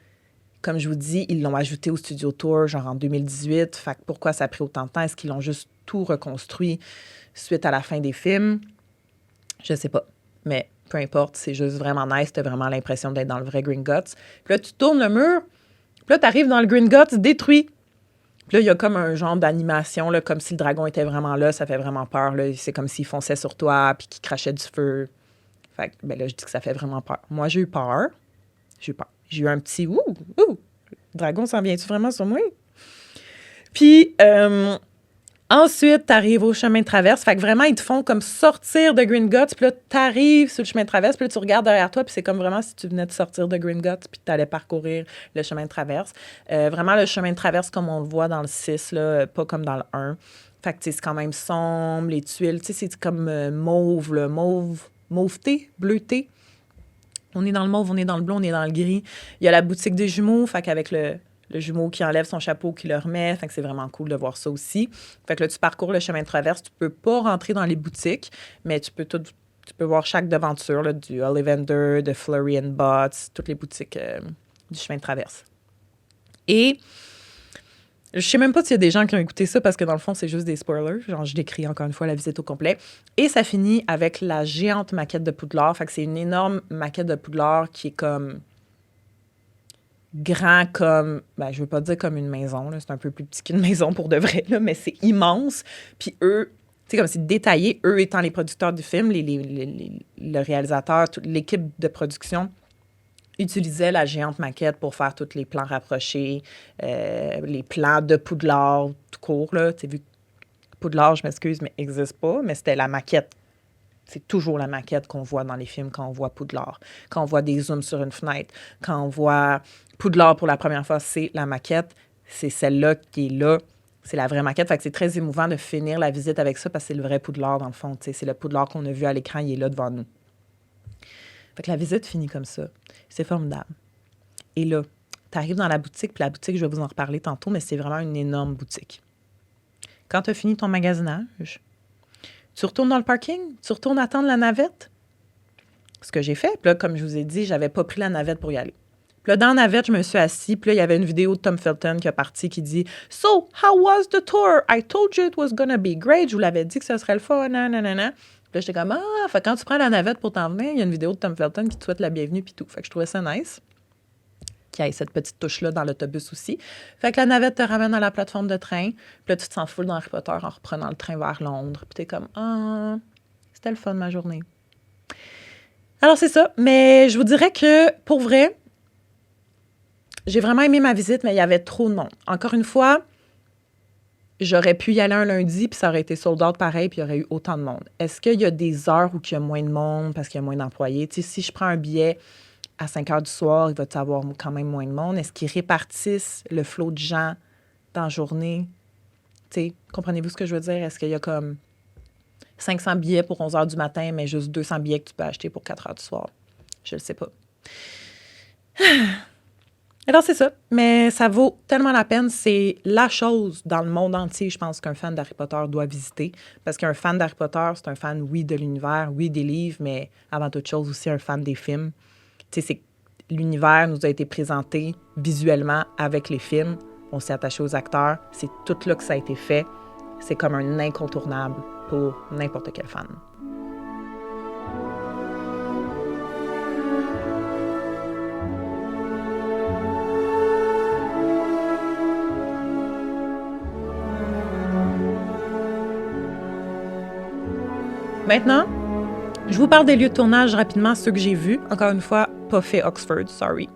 comme je vous dis, ils l'ont ajouté au Studio Tour, genre en 2018. Fait que pourquoi ça a pris autant de temps? Est-ce qu'ils l'ont juste tout reconstruit suite à la fin des films? Je sais pas. Mais peu importe, c'est juste vraiment nice. T'as vraiment l'impression d'être dans le vrai Gringotts. Puis là, tu tournes le mur. Puis là, t'arrives dans le Gringotts détruit. Puis là, il y a comme un genre d'animation, là, comme si le dragon était vraiment là. Ça fait vraiment peur. Là. C'est comme s'il fonçait sur toi puis qu'il crachait du feu. Fait que là, je dis que ça fait vraiment peur. Moi, j'ai eu peur. J'ai eu un petit « ouh, le dragon s'en vient-tu vraiment sur moi? » Puis, ensuite, tu arrives au chemin de traverse. Fait que vraiment, ils te font comme sortir de Gringotts. Puis là, tu arrives sur le chemin de traverse. Puis là, tu regardes derrière toi. Puis c'est comme vraiment si tu venais de sortir de Gringotts. Puis tu allais parcourir le chemin de traverse. Vraiment, le chemin de traverse comme on le voit dans le 6, là, pas comme dans le 1. Fait que c'est quand même sombre, les tuiles. Tu sais, c'est comme mauve, là, mauveté, bleuté. On est dans le mauve, on est dans le bleu, on est dans le gris. Il y a la boutique des jumeaux, fait qu'avec le jumeau qui enlève son chapeau, qui le remet, fait que c'est vraiment cool de voir ça aussi. Fait que là, tu parcours le chemin de traverse. Tu peux pas rentrer dans les boutiques, mais tu peux tout Tu peux voir chaque devanture, là, du Ollivander, de Flurry and Butts, toutes les boutiques du chemin de traverse. Et je sais même pas s'il y a des gens qui ont écouté ça parce que dans le fond, c'est juste des spoilers. Genre, je décris encore une fois la visite au complet. Et ça finit avec la géante maquette de Poudlard. Fait que c'est une énorme maquette de Poudlard qui est comme grand comme, ben, je veux pas dire comme une maison, là, c'est un peu plus petit qu'une maison pour de vrai, là, mais c'est immense. Puis eux, tu sais, comme c'est détaillé, eux étant les producteurs du film, le réalisateur, toute l'équipe de production utilisait la géante maquette pour faire tous les plans rapprochés, les plans de Poudlard tout court, là. Tu sais, vu que Poudlard, je m'excuse, mais n'existe pas, mais c'était la maquette. C'est toujours la maquette qu'on voit dans les films quand on voit Poudlard. Quand on voit des zooms sur une fenêtre, quand on voit Poudlard pour la première fois, c'est la maquette. C'est celle-là qui est là. C'est la vraie maquette. Fait que c'est très émouvant de finir la visite avec ça parce que c'est le vrai Poudlard, dans le fond. T'sais, c'est le Poudlard qu'on a vu à l'écran, il est là devant nous. Fait que la visite finit comme ça. C'est formidable. Et là, tu arrives dans la boutique, puis la boutique, je vais vous en reparler tantôt, mais c'est vraiment une énorme boutique. Quand tu as fini ton magasinage, tu retournes dans le parking, tu retournes attendre la navette. Ce que j'ai fait, puis là, comme je vous ai dit, j'avais pas pris la navette pour y aller. Puis là, dans la navette, je me suis assis, puis là, il y avait une vidéo de Tom Felton qui est parti, qui dit « So, how was the tour? I told you it was gonna be great. Je vous l'avais dit que ce serait le fun, nanana. » Puis là, j'étais comme « Ah, fait quand tu prends la navette pour t'en venir, il y a une vidéo de Tom Felton qui te souhaite la bienvenue, puis tout. » Fait que je trouvais ça nice qu'il y ait cette petite touche-là dans l'autobus aussi. Fait que la navette te ramène à la plateforme de train, puis là, tu te sens full dans Harry Potter en reprenant le train vers Londres. Puis t'es comme « Ah, c'était le fun, ma journée. » Alors, c'est ça. Mais je vous dirais que, pour vrai, j'ai vraiment aimé ma visite, mais il y avait trop de monde. Encore une fois, j'aurais pu y aller un lundi, puis ça aurait été sold out pareil, puis il y aurait eu autant de monde. Est-ce qu'il y a des heures où il y a moins de monde parce qu'il y a moins d'employés? Tu sais, si je prends un billet à 5 heures du soir, il va y avoir quand même moins de monde. Est-ce qu'ils répartissent le flot de gens dans la journée? Tu sais, comprenez-vous ce que je veux dire? Est-ce qu'il y a comme 500 billets pour 11 heures du matin, mais juste 200 billets que tu peux acheter pour 4 heures du soir? Je ne le sais pas. Alors, c'est ça. Mais ça vaut tellement la peine. C'est la chose dans le monde entier, je pense, qu'un fan d'Harry Potter doit visiter. Parce qu'un fan d'Harry Potter, c'est un fan, oui, de l'univers, oui, des livres, mais avant toute chose aussi un fan des films. Tu sais, l'univers nous a été présenté visuellement avec les films. On s'est attaché aux acteurs. C'est tout là que ça a été fait. C'est comme un incontournable pour n'importe quel fan. Maintenant, je vous parle des lieux de tournage rapidement, ceux que j'ai vus. Encore une fois, pas fait Oxford, sorry.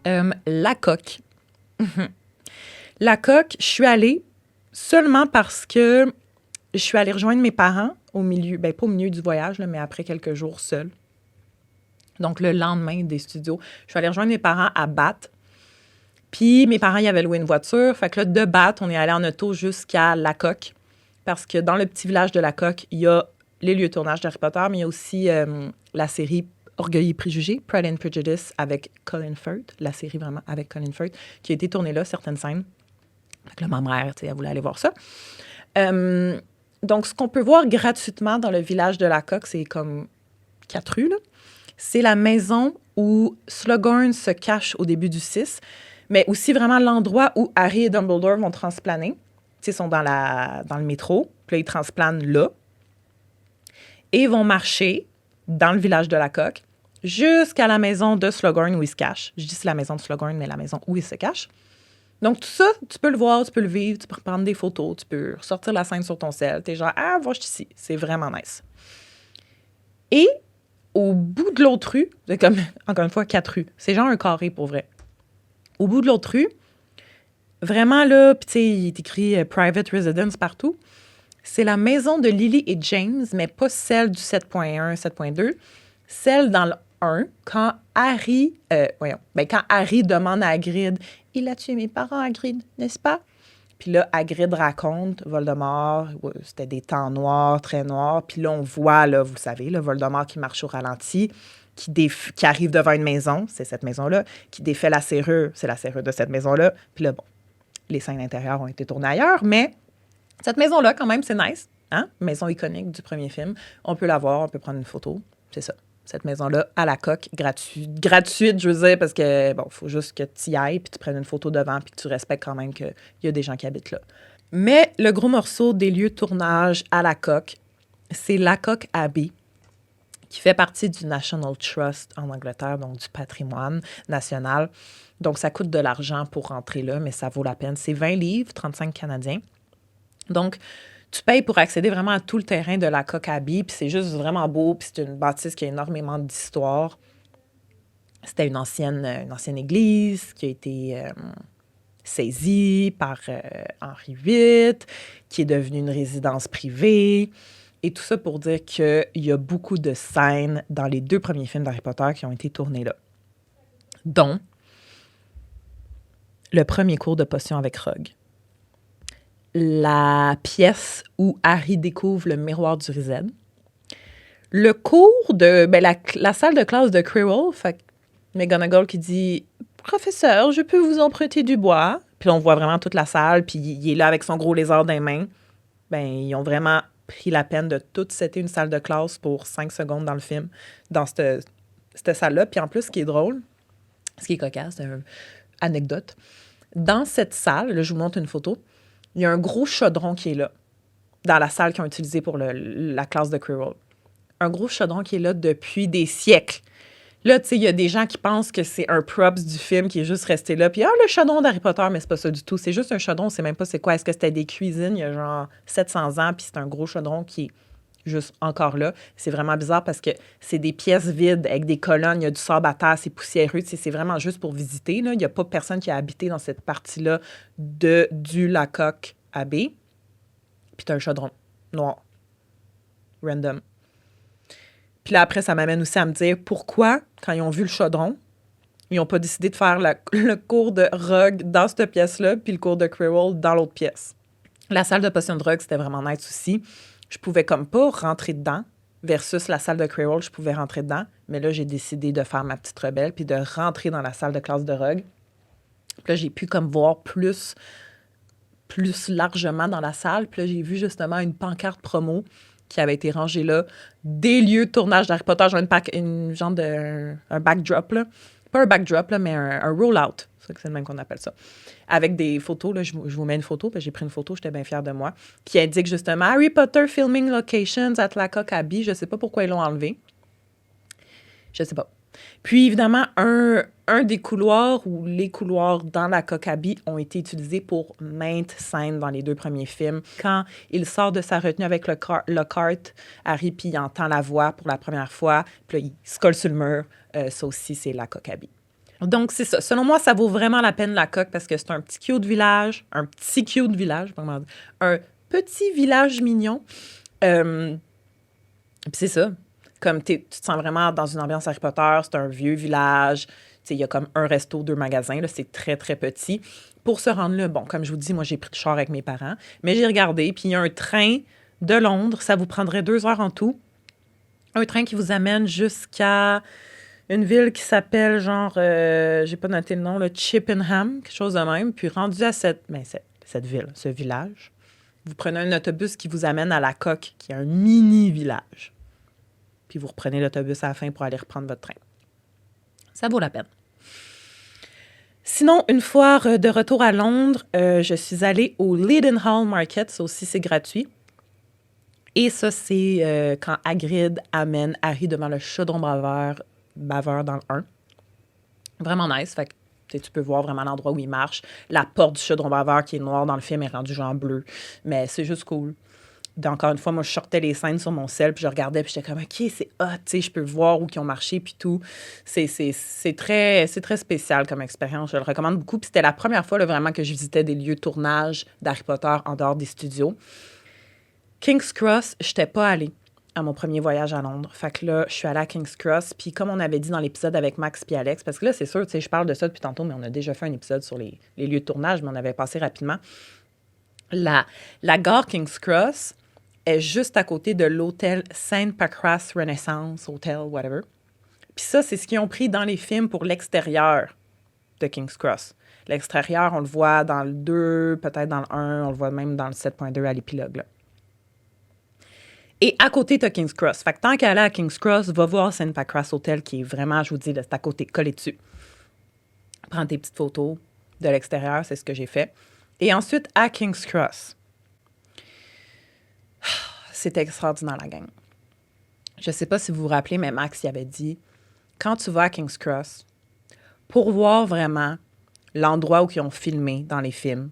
La Coque. La Coque, je suis allée seulement parce que je suis allée rejoindre mes parents au milieu, ben pas au milieu du voyage, là, mais après quelques jours seule. Donc, le lendemain des studios, je suis allée rejoindre mes parents à Bath. Puis, mes parents, ils avaient loué une voiture. Fait que là, de Bath, on est allé en auto jusqu'à La Coque. Parce que dans le petit village de La Coque, il y a les lieux de tournage d'Harry Potter, mais il y a aussi la série Orgueil et Préjugés, Pride and Prejudice, avec Colin Firth, la série vraiment avec Colin Firth, qui a été tournée là, certaines scènes. Fait que là, ma mère, tu sais, elle voulait aller voir ça. Donc, ce qu'on peut voir gratuitement dans le village de La Coque, c'est comme 4 rues, là. C'est la maison où Slughorn se cache au début du 6, mais aussi vraiment l'endroit où Harry et Dumbledore vont transplaner. Ils sont dans le métro, puis là, ils transplanent là. Et ils vont marcher dans le village de La Coque jusqu'à la maison de Slughorn où ils se cachent. Je dis c'est la maison de Slughorn, mais la maison où ils se cachent. Donc, tout ça, tu peux le voir, tu peux le vivre, tu peux prendre des photos, tu peux ressortir la scène sur ton cell. T'es genre, ah, vois, je suis ici. C'est vraiment nice. Et au bout de l'autre rue, c'est comme, encore une fois, 4 rues. C'est genre un carré pour vrai. Au bout de l'autre rue, vraiment, là, puis tu sais, il est écrit Private Residence partout. C'est la maison de Lily et James, mais pas celle du 7.1, 7.2. Celle dans le 1, quand Harry demande à Hagrid « Il a tué mes parents, Hagrid, n'est-ce pas? » Puis là, Hagrid raconte Voldemort, c'était des temps noirs, très noirs. Puis là, on voit, là, vous le savez, là, Voldemort qui marche au ralenti, qui arrive devant une maison, c'est cette maison-là, qui défait la serrure, c'est la serrure de cette maison-là. Puis là, bon, les scènes intérieures ont été tournées ailleurs, mais cette maison-là, quand même, c'est nice. hein? Maison iconique du premier film. On peut la voir, on peut prendre une photo. C'est ça. Cette maison-là, à la coque, gratuite, je veux dire, parce que, bon, il faut juste que tu y ailles, puis tu prennes une photo devant, puis que tu respectes quand même qu'il y a des gens qui habitent là. Mais le gros morceau des lieux de tournage à la coque, c'est la Coque Abbey, qui fait partie du National Trust en Angleterre, donc du patrimoine national. Donc, ça coûte de l'argent pour rentrer là, mais ça vaut la peine. C'est 20 livres, 35 Canadiens. Donc, tu payes pour accéder vraiment à tout le terrain de la Coque Abbey, puis c'est juste vraiment beau, puis c'est une bâtisse qui a énormément d'histoire. C'était une ancienne église qui a été saisie par Henri VIII, qui est devenue une résidence privée. Et tout ça pour dire qu'il y a beaucoup de scènes dans les 2 premiers films d'Harry Potter qui ont été tournés là. Dont le premier cours de potion avec Rogue. La pièce où Harry découvre le miroir du Riséd. Le cours de... la salle de classe de Quirrell, fait McGonagall qui dit « Professeur, je peux vous emprunter du bois? » Puis on voit vraiment toute la salle, puis il est là avec son gros lézard dans les mains. Ben, ils ont vraiment pris la peine de tout setter une salle de classe pour 5 secondes dans le film, dans cette salle-là. Puis en plus, ce qui est drôle, ce qui est cocasse, c'est une anecdote. Dans cette salle, là, je vous montre une photo, il y a un gros chaudron qui est là, dans la salle qu'ils ont utilisée pour la classe de Quirrell. Un gros chaudron qui est là depuis des siècles. Là, tu sais, il y a des gens qui pensent que c'est un props du film qui est juste resté là. Puis, le chaudron d'Harry Potter, mais c'est pas ça du tout. C'est juste un chaudron, on sait même pas c'est quoi. Est-ce que c'était des cuisines il y a genre 700 ans, puis c'est un gros chaudron qui est juste encore là. C'est vraiment bizarre parce que c'est des pièces vides avec des colonnes, il y a du sable à terre, c'est poussiéreux. Tu sais, c'est vraiment juste pour visiter, là. Il n'y a pas personne qui a habité dans cette partie-là du La Coque Abbey. Puis t'as un chaudron noir. Random. Puis là, après, ça m'amène aussi à me dire pourquoi, quand ils ont vu le chaudron, ils n'ont pas décidé de faire le cours de Rogue dans cette pièce-là, puis le cours de Quirrell dans l'autre pièce. La salle de potion de Rogue, c'était vraiment nice aussi. Je pouvais comme pas rentrer dedans, versus la salle de Quirrell, je pouvais rentrer dedans. Mais là, j'ai décidé de faire ma petite rebelle, puis de rentrer dans la salle de classe de Rogue. Puis là, j'ai pu comme voir plus largement dans la salle. Puis là, j'ai vu justement une pancarte promo qui avait été rangée là, des lieux de tournage d'Harry Potter, genre un backdrop, là. Pas un backdrop, là, mais un roll-out. C'est le même qu'on appelle ça. Avec des photos, là, je vous mets une photo, puis j'ai pris une photo, j'étais bien fière de moi, qui indique justement Harry Potter filming locations at la Coque Abbey. Je sais pas pourquoi ils l'ont enlevé. Je sais pas. Puis, évidemment, un des couloirs ou les couloirs dans la Coque Abbey ont été utilisés pour maintes scènes dans les 2 premiers films. Quand il sort de sa retenue avec le cart, Harry, puis il entend la voix pour la première fois, puis là, il se colle sur le mur. Ça aussi, c'est la Coque Abbey. Donc, c'est ça. Selon moi, ça vaut vraiment la peine, la Coque, parce que c'est un petit cute village, un petit village mignon. Puis c'est ça. Comme tu te sens vraiment dans une ambiance Harry Potter, c'est un vieux village, il y a comme un resto, 2 magasins, là, c'est très, très petit. Pour se rendre là, bon, comme je vous dis, moi, j'ai pris le char avec mes parents, mais j'ai regardé, puis il y a un train de Londres, ça vous prendrait 2 heures en tout. Un train qui vous amène jusqu'à une ville qui s'appelle, genre, j'ai pas noté le nom, le Chippenham, quelque chose de même, puis rendu à cette ville, ce village, vous prenez un autobus qui vous amène à la Coque, qui est un mini-village. Puis vous reprenez l'autobus à la fin pour aller reprendre votre train. Ça vaut la peine. Sinon, une fois de retour à Londres, je suis allée au Leadenhall Market. Ça aussi, c'est gratuit. Et ça, c'est quand Hagrid amène Harry devant le chaudron baveur dans le 1. Vraiment nice. Fait que tu peux voir vraiment l'endroit où il marche. La porte du chaudron baveur qui est noire dans le film est rendue genre bleu. Mais c'est juste cool. Encore une fois, moi, je sortais les scènes sur mon sel, puis je regardais, puis j'étais comme, OK, c'est hot, tu sais, je peux voir où ils ont marché, puis tout. C'est très spécial comme expérience. Je le recommande beaucoup. Puis c'était la première fois, là, vraiment, que je visitais des lieux de tournage d'Harry Potter en dehors des studios. King's Cross, je n'étais pas allée à mon premier voyage à Londres. Fait que là, je suis allée à King's Cross, puis comme on avait dit dans l'épisode avec Max puis Alex, parce que là, c'est sûr, tu sais, je parle de ça depuis tantôt, mais on a déjà fait un épisode sur les lieux de tournage, mais on avait passé rapidement. La gare King's Cross est juste à côté de l'hôtel St. Pancras Renaissance Hotel, whatever. Puis ça, c'est ce qu'ils ont pris dans les films pour l'extérieur de King's Cross. L'extérieur, on le voit dans le 2, peut-être dans le 1, on le voit même dans le 7.2 à l'épilogue, là. Et à côté, t'as King's Cross. Fait que tant qu'à aller à King's Cross, va voir St. Pancras Hotel, qui est vraiment, je vous dis, là, c'est à côté, collé dessus. Prends tes petites photos de l'extérieur, c'est ce que j'ai fait. Et ensuite, à King's Cross. C'était extraordinaire, la gang. Je sais pas si vous vous rappelez, mais Max y avait dit, quand tu vas à King's Cross, pour voir vraiment l'endroit où ils ont filmé dans les films,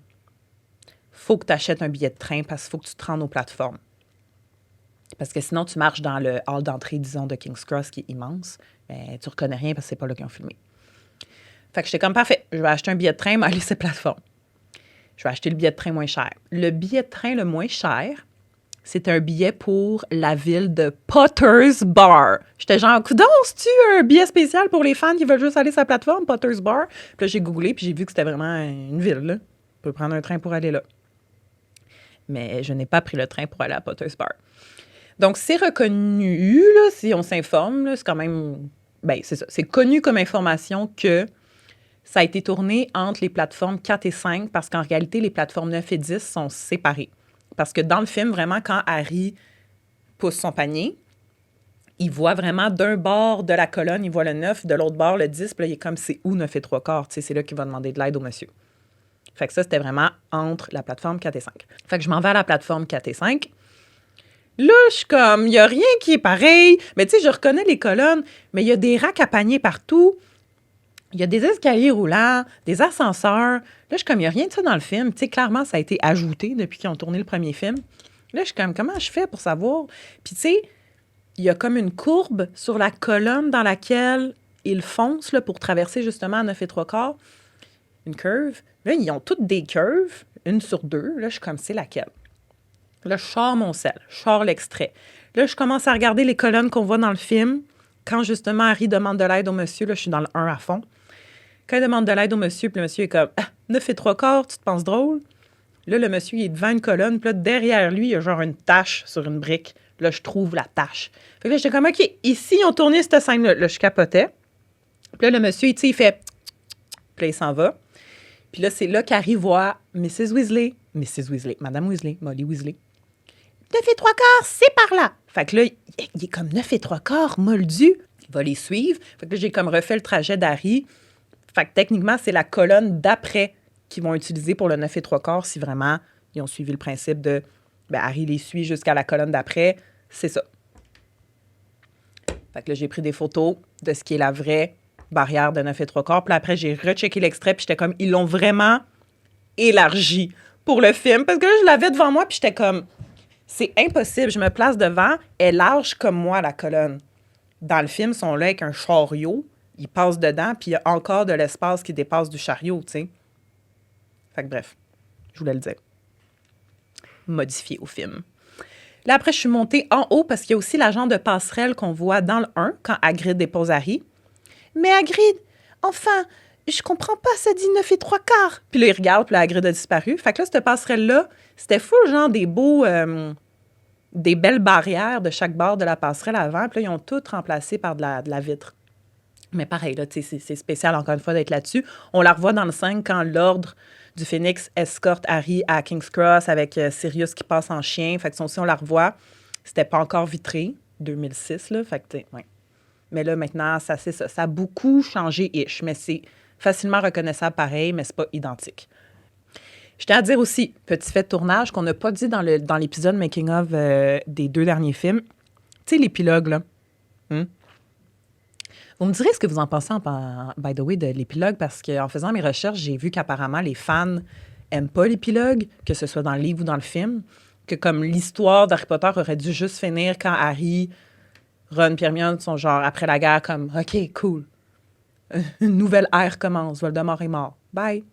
faut que tu achètes un billet de train parce qu'il faut que tu te rendes aux plateformes. Parce que sinon, tu marches dans le hall d'entrée, disons, de King's Cross, qui est immense, mais tu reconnais rien parce que c'est pas là qu'ils ont filmé. Fait que j'étais comme, parfait, je vais acheter un billet de train, mais aller sur ces plateformes. Je vais acheter le billet de train moins cher. Le billet de train le moins cher, c'est un billet pour la ville de Potter's Bar. J'étais genre, coudonc, c'est-tu un billet spécial pour les fans qui veulent juste aller sur la plateforme, Potter's Bar? Puis là, j'ai googlé, puis j'ai vu que c'était vraiment une ville, là. On peut prendre un train pour aller là. Mais je n'ai pas pris le train pour aller à Potter's Bar. Donc, c'est reconnu, là, si on s'informe, là, c'est quand même... Bien, c'est ça. C'est connu comme information que ça a été tourné entre les plateformes 4 et 5 parce qu'en réalité, les plateformes 9 et 10 sont séparées. Parce que dans le film, vraiment, quand Harry pousse son panier, il voit vraiment d'un bord de la colonne, il voit le 9, de l'autre bord le 10, puis là, il est comme, c'est où 9 et 3/4? Tu sais, c'est là qu'il va demander de l'aide au monsieur. Fait que ça, c'était vraiment entre la plateforme 4 et 5. Fait que je m'en vais à la plateforme 4 et 5. Là, je suis comme, il n'y a rien qui est pareil. Mais tu sais, je reconnais les colonnes, mais il y a des racks à panier partout. Il y a des escaliers roulants, des ascenseurs. Là, je suis comme, il n'y a rien de ça dans le film. Tu sais, clairement, ça a été ajouté depuis qu'ils ont tourné le premier film. Là, je suis comme, comment je fais pour savoir? Puis tu sais, il y a comme une courbe sur la colonne dans laquelle ils foncent là, pour traverser justement à 9 et 3/4. Une curve. Là, ils ont toutes des curves, une sur deux. Là, je suis comme, c'est laquelle? Là, je sors mon sel, je sors l'extrait. Là, je commence à regarder les colonnes qu'on voit dans le film. Quand, justement, Harry demande de l'aide au monsieur, là, je suis dans le 1 à fond. Quand il demande de l'aide au monsieur, puis le monsieur est comme « Ah, 9 et 3/4, tu te penses drôle? » Là, le monsieur, il est devant une colonne, puis là, derrière lui, il y a genre une tache sur une brique. Là, je trouve la tache. Fait que là, j'étais comme « OK, ici, ils ont tourné cette scène-là. » Là, je capotais. Puis là, le monsieur, tu sais, il fait « Puis là, il s'en va. » Puis là, c'est là qu'Harry voit Mrs. Weasley, Madame Weasley, Molly Weasley. 9 et 3/4, c'est par là. Fait que là, il est comme 9 et 3/4, moldu. Il va les suivre. Fait que là, j'ai comme refait le trajet d'Harry. Fait que techniquement, c'est la colonne d'après qu'ils vont utiliser pour le 9 et 3/4 si vraiment ils ont suivi le principe de ben, Harry les suit jusqu'à la colonne d'après. C'est ça. Fait que là, j'ai pris des photos de ce qui est la vraie barrière de 9 et 3/4. Puis après, j'ai rechecké l'extrait. Puis j'étais comme, ils l'ont vraiment élargi pour le film. Parce que là, je l'avais devant moi. Puis j'étais comme... C'est impossible. Je me place devant, elle est large comme moi, la colonne. Dans le film, ils sont là avec un chariot, ils passent dedans, puis il y a encore de l'espace qui dépasse du chariot, tu sais. Fait que bref, je voulais le dire. Modifié au film. Là, après, je suis montée en haut parce qu'il y a aussi l'agent de passerelle qu'on voit dans le 1 quand Hagrid dépose Harry. Mais Hagrid, enfin, je comprends pas, ça dit 9 et 3/4. Puis là, il regarde, puis là, Hagrid a disparu. Fait que là, cette passerelle-là, c'était fou, genre des beaux... des belles barrières de chaque bord de la passerelle avant. Puis là, ils ont toutes remplacé par de la vitre. Mais pareil, là, c'est spécial, encore une fois, d'être là-dessus. On la revoit dans le 5 quand l'Ordre du Phénix escorte Harry à King's Cross avec Sirius qui passe en chien. Fait que ça aussi, on la revoit. C'était pas encore vitré, 2006, là. Fait que, tu sais, ouais. Mais là, maintenant, ça, c'est ça. Ça a beaucoup changé-ish, mais c'est facilement reconnaissable pareil, mais c'est pas identique. Je tiens à dire aussi, petit fait de tournage qu'on n'a pas dit dans l'épisode Making of des 2 derniers films. Tu sais, l'épilogue, là. Vous me direz ce que vous en pensez, by the way, de l'épilogue, parce qu'en faisant mes recherches, j'ai vu qu'apparemment, les fans n'aiment pas l'épilogue, que ce soit dans le livre ou dans le film, que comme l'histoire d'Harry Potter aurait dû juste finir quand Harry, Ron, Hermione sont genre, après la guerre, comme « OK, cool. Une nouvelle ère commence. Voldemort est mort. Bye. »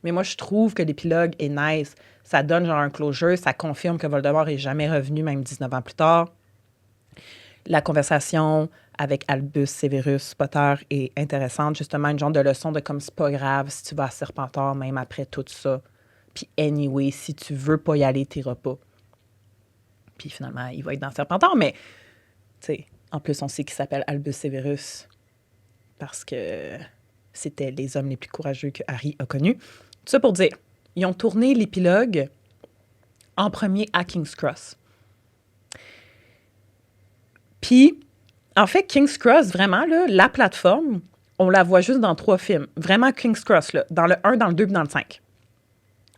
Mais moi, je trouve que l'épilogue est nice. Ça donne genre un closure. Ça confirme que Voldemort n'est jamais revenu, même 19 ans plus tard. La conversation avec Albus Severus Potter est intéressante. Justement, une genre de leçon de comme c'est pas grave si tu vas à Serpentard, même après tout ça. Puis anyway, si tu veux pas y aller, t'iras pas. Puis finalement, il va être dans Serpentard. Mais, tu sais, en plus, on sait qu'il s'appelle Albus Severus parce que c'était les hommes les plus courageux que Harry a connus. Tout ça pour dire, ils ont tourné l'épilogue en premier à King's Cross. Puis, en fait, King's Cross, vraiment, là, la plateforme, on la voit juste dans 3 films. Vraiment, King's Cross, là, dans le 1, dans le 2 puis dans le 5.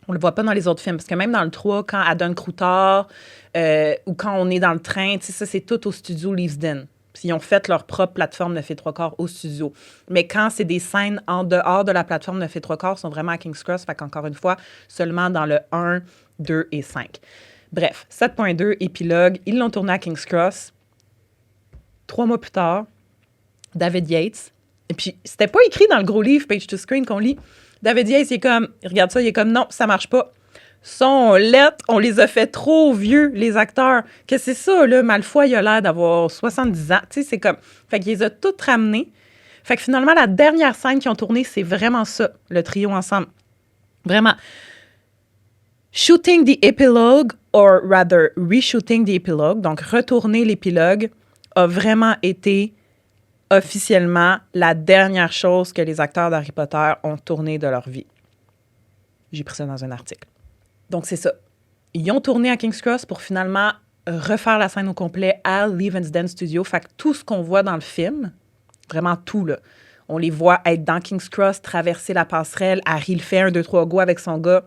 On le voit pas dans les autres films. Parce que même dans le 3, quand elle donne croutard ou quand on est dans le train, tu sais, ça, c'est tout au studio Leavesden. Puis ils ont fait leur propre plateforme 9 et 3/4 au studio. Mais quand c'est des scènes en dehors de la plateforme 9 et 3/4, sont vraiment à King's Cross. Fait qu'encore une fois, seulement dans le 1, 2 et 5. Bref, 7.2, épilogue. Ils l'ont tourné à King's Cross. 3 mois plus tard, David Yates. Et puis, c'était pas écrit dans le gros livre Page to Screen qu'on lit. David Yates, il regarde ça, il est comme, non, ça marche pas. Sont lettres, on les a fait trop vieux, les acteurs. Que c'est ça, là, Malfoy, il a l'air d'avoir 70 ans. Tu sais, c'est comme... Fait qu'il les a toutes ramenées. Fait que finalement, la dernière scène qu'ils ont tournée, c'est vraiment ça, le trio ensemble. Vraiment. Shooting the epilogue, or rather, reshooting the epilogue, donc retourner l'épilogue, a vraiment été officiellement la dernière chose que les acteurs d'Harry Potter ont tourné de leur vie. J'ai pris ça dans un article. Donc, c'est ça. Ils ont tourné à King's Cross pour finalement refaire la scène au complet à Leavesden Studio. Fait que tout ce qu'on voit dans le film, vraiment tout, là, on les voit être dans King's Cross, traverser la passerelle. Harry le fait 1, 2, 3 go avec son gars,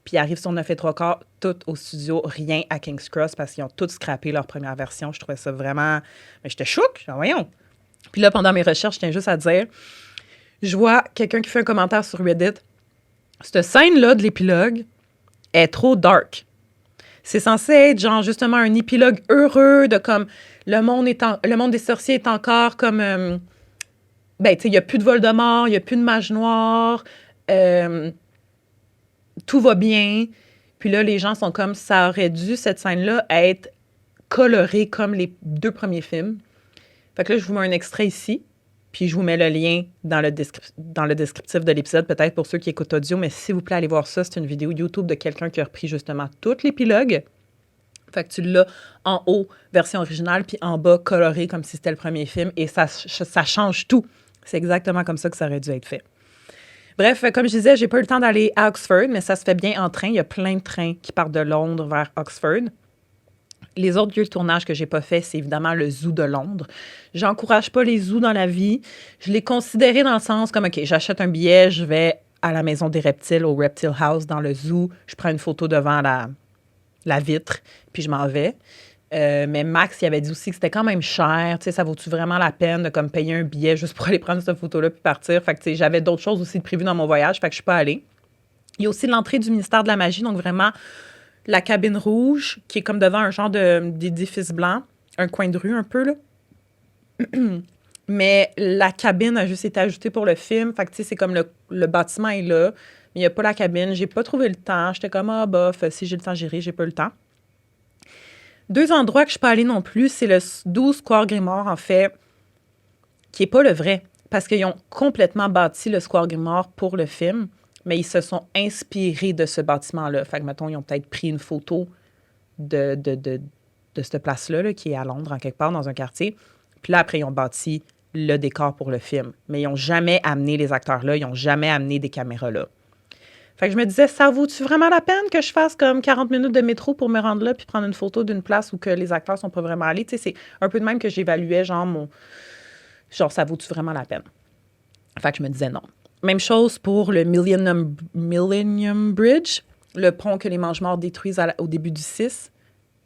puis il arrive sur 9 et 3/4, tout au studio, rien à King's Cross parce qu'ils ont tous scrappé leur première version. Je trouvais ça vraiment... Mais j'étais choquée, voyons. Puis là, pendant mes recherches, je tiens juste à dire, je vois quelqu'un qui fait un commentaire sur Reddit. Cette scène-là de l'épilogue est trop dark. C'est censé être genre justement un épilogue heureux de comme le monde des sorciers est encore comme ben tu sais il y a plus de Voldemort, il y a plus de mage noir, tout va bien. Puis là les gens sont comme ça aurait dû cette scène-là être colorée comme les 2 premiers films. Fait que là je vous mets un extrait ici. Puis je vous mets le lien dans le descriptif de l'épisode, peut-être pour ceux qui écoutent audio, mais s'il vous plaît, allez voir ça. C'est une vidéo YouTube de quelqu'un qui a repris justement tout l'épilogue. Fait que tu l'as en haut, version originale, puis en bas, coloré comme si c'était le premier film. Et ça change tout. C'est exactement comme ça que ça aurait dû être fait. Bref, comme je disais, j'ai pas eu le temps d'aller à Oxford, mais ça se fait bien en train. Il y a plein de trains qui partent de Londres vers Oxford. Les autres lieux de tournage que j'ai pas fait, c'est évidemment le zoo de Londres. J'encourage pas les zoos dans la vie. Je l'ai considéré dans le sens comme, OK, j'achète un billet, je vais à la maison des reptiles, au Reptile House, dans le zoo. Je prends une photo devant la vitre, puis je m'en vais. Mais Max, il avait dit aussi que c'était quand même cher. Tu sais, ça vaut-tu vraiment la peine de comme payer un billet juste pour aller prendre cette photo-là puis partir? Fait que, tu sais, j'avais d'autres choses aussi de prévues dans mon voyage, fait que je suis pas allée. Il y a aussi l'entrée du ministère de la Magie, donc vraiment... La cabine rouge, qui est comme devant un genre d'édifice blanc, un coin de rue un peu, là. Mais la cabine a juste été ajoutée pour le film. Fait que, tu sais, c'est comme le bâtiment est là, mais il n'y a pas la cabine. J'ai pas trouvé le temps. J'étais comme, ah, bof, si j'ai le temps, j'irai. J'ai pas eu le temps. 2 endroits que je suis pas allée non plus, c'est le 12 Square Grimoire, en fait, qui est pas le vrai. Parce qu'ils ont complètement bâti le Square Grimoire pour le film. Mais ils se sont inspirés de ce bâtiment-là. Fait que, mettons, ils ont peut-être pris une photo de cette place-là, là, qui est à Londres, en quelque part, dans un quartier. Puis là, après, ils ont bâti le décor pour le film. Mais ils n'ont jamais amené les acteurs là. Ils n'ont jamais amené des caméras là. Fait que je me disais, ça vaut-tu vraiment la peine que je fasse comme 40 minutes de métro pour me rendre là puis prendre une photo d'une place où que les acteurs sont pas vraiment allés? Tu sais, c'est un peu de même que j'évaluais, genre, ça vaut-tu vraiment la peine? Fait que je me disais non. Même chose pour le Millennium Bridge, le pont que les Mange-Morts détruisent au début du 6.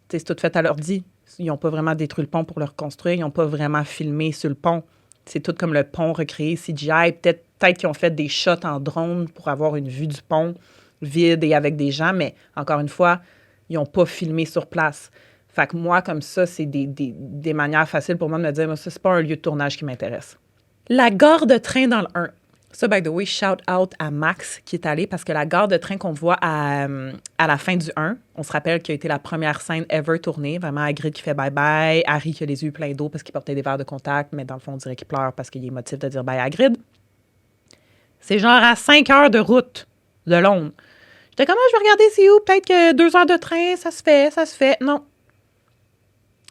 C'est tout fait à l'ordi. Ils n'ont pas vraiment détruit le pont pour le reconstruire. Ils n'ont pas vraiment filmé sur le pont. C'est tout comme le pont recréé CGI. Peut-être qu'ils ont fait des shots en drone pour avoir une vue du pont vide et avec des gens, mais encore une fois, ils n'ont pas filmé sur place. Fait que moi, comme ça, c'est des manières faciles pour moi de me dire, moi, ça, c'est pas un lieu de tournage qui m'intéresse. La gare de train dans le 1. Ça, by the way, shout out à Max qui est allé parce que la gare de train qu'on voit à la fin du 1, on se rappelle qu'il a été la première scène ever tournée. Vraiment, Hagrid qui fait bye-bye, Harry qui a les yeux pleins d'eau parce qu'il portait des verres de contact, mais dans le fond, on dirait qu'il pleure parce qu'il y a motif de dire bye à Hagrid. C'est genre à 5 heures de route de Londres. J'étais comme, je vais regarder c'est où, peut-être que 2 heures de train, ça se fait. Non.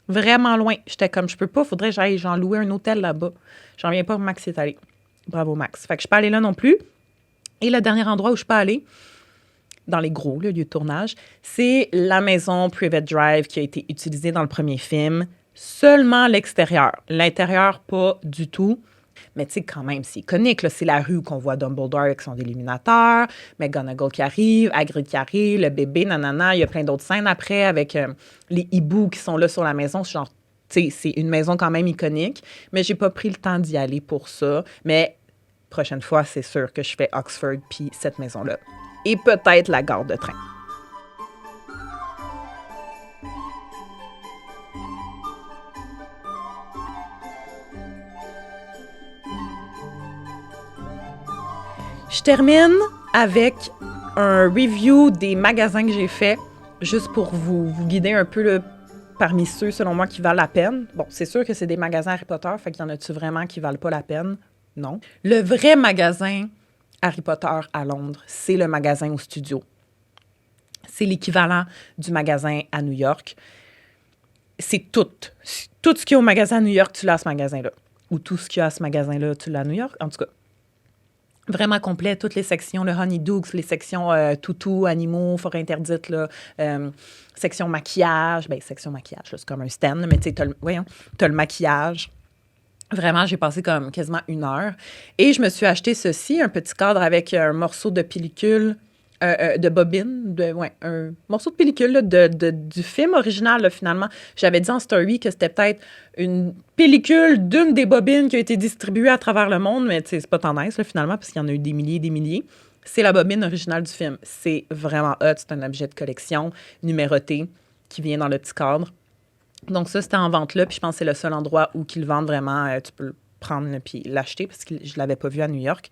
Vraiment loin. J'étais comme, je peux pas, faudrait que j'aille louer un hôtel là-bas. J'en reviens pas, Max est allé. Bravo, Max. Fait que je suis pas allée là non plus. Et le dernier endroit où je suis pas allée, dans les lieux de tournage, c'est la maison Private Drive qui a été utilisée dans le premier film. Seulement l'extérieur. L'intérieur, pas du tout. Mais tu sais, quand même, c'est iconique. Là. C'est la rue qu'on voit Dumbledore avec son illuminateur, McGonagall qui arrive, Hagrid qui arrive, le bébé, nanana. Il y a plein d'autres scènes après avec les hiboux qui sont là sur la maison. Genre, tu sais, c'est une maison quand même iconique. Mais j'ai pas pris le temps d'y aller pour ça. Mais prochaine fois, c'est sûr que je fais Oxford puis cette maison-là. Et peut-être la gare de train. Je termine avec un review des magasins que j'ai faits, juste pour vous guider un peu là, parmi ceux, selon moi, qui valent la peine. Bon, c'est sûr que c'est des magasins Harry Potter, fait qu'il y en a-tu vraiment qui valent pas la peine? Non. Le vrai magasin Harry Potter à Londres, c'est le magasin au studio. C'est l'équivalent du magasin à New York. C'est tout. Tout ce qu'il y a au magasin à New York, tu l'as à ce magasin-là. Ou tout ce qu'il y a à ce magasin-là, tu l'as à New York. En tout cas, vraiment complet, toutes les sections, le Honeydukes, les sections toutous, animaux, forêt interdite, là, section maquillage. Bien, section maquillage, là, c'est comme un stand, mais tu sais, t'as le maquillage. Vraiment, j'ai passé comme quasiment 1 heure. Et je me suis acheté ceci, un petit cadre avec un morceau de pellicule, de bobine, un morceau de pellicule là, du film original, là, finalement. J'avais dit en story que c'était peut-être une pellicule d'une des bobines qui a été distribuée à travers le monde, mais c'est pas tant nice, là, finalement, parce qu'il y en a eu des milliers et des milliers. C'est la bobine originale du film. C'est vraiment hot. C'est un objet de collection numéroté qui vient dans le petit cadre. Donc ça, c'était en vente là, puis je pense que c'est le seul endroit où ils le vendent vraiment. Tu peux le prendre puis l'acheter, parce que je ne l'avais pas vu à New York.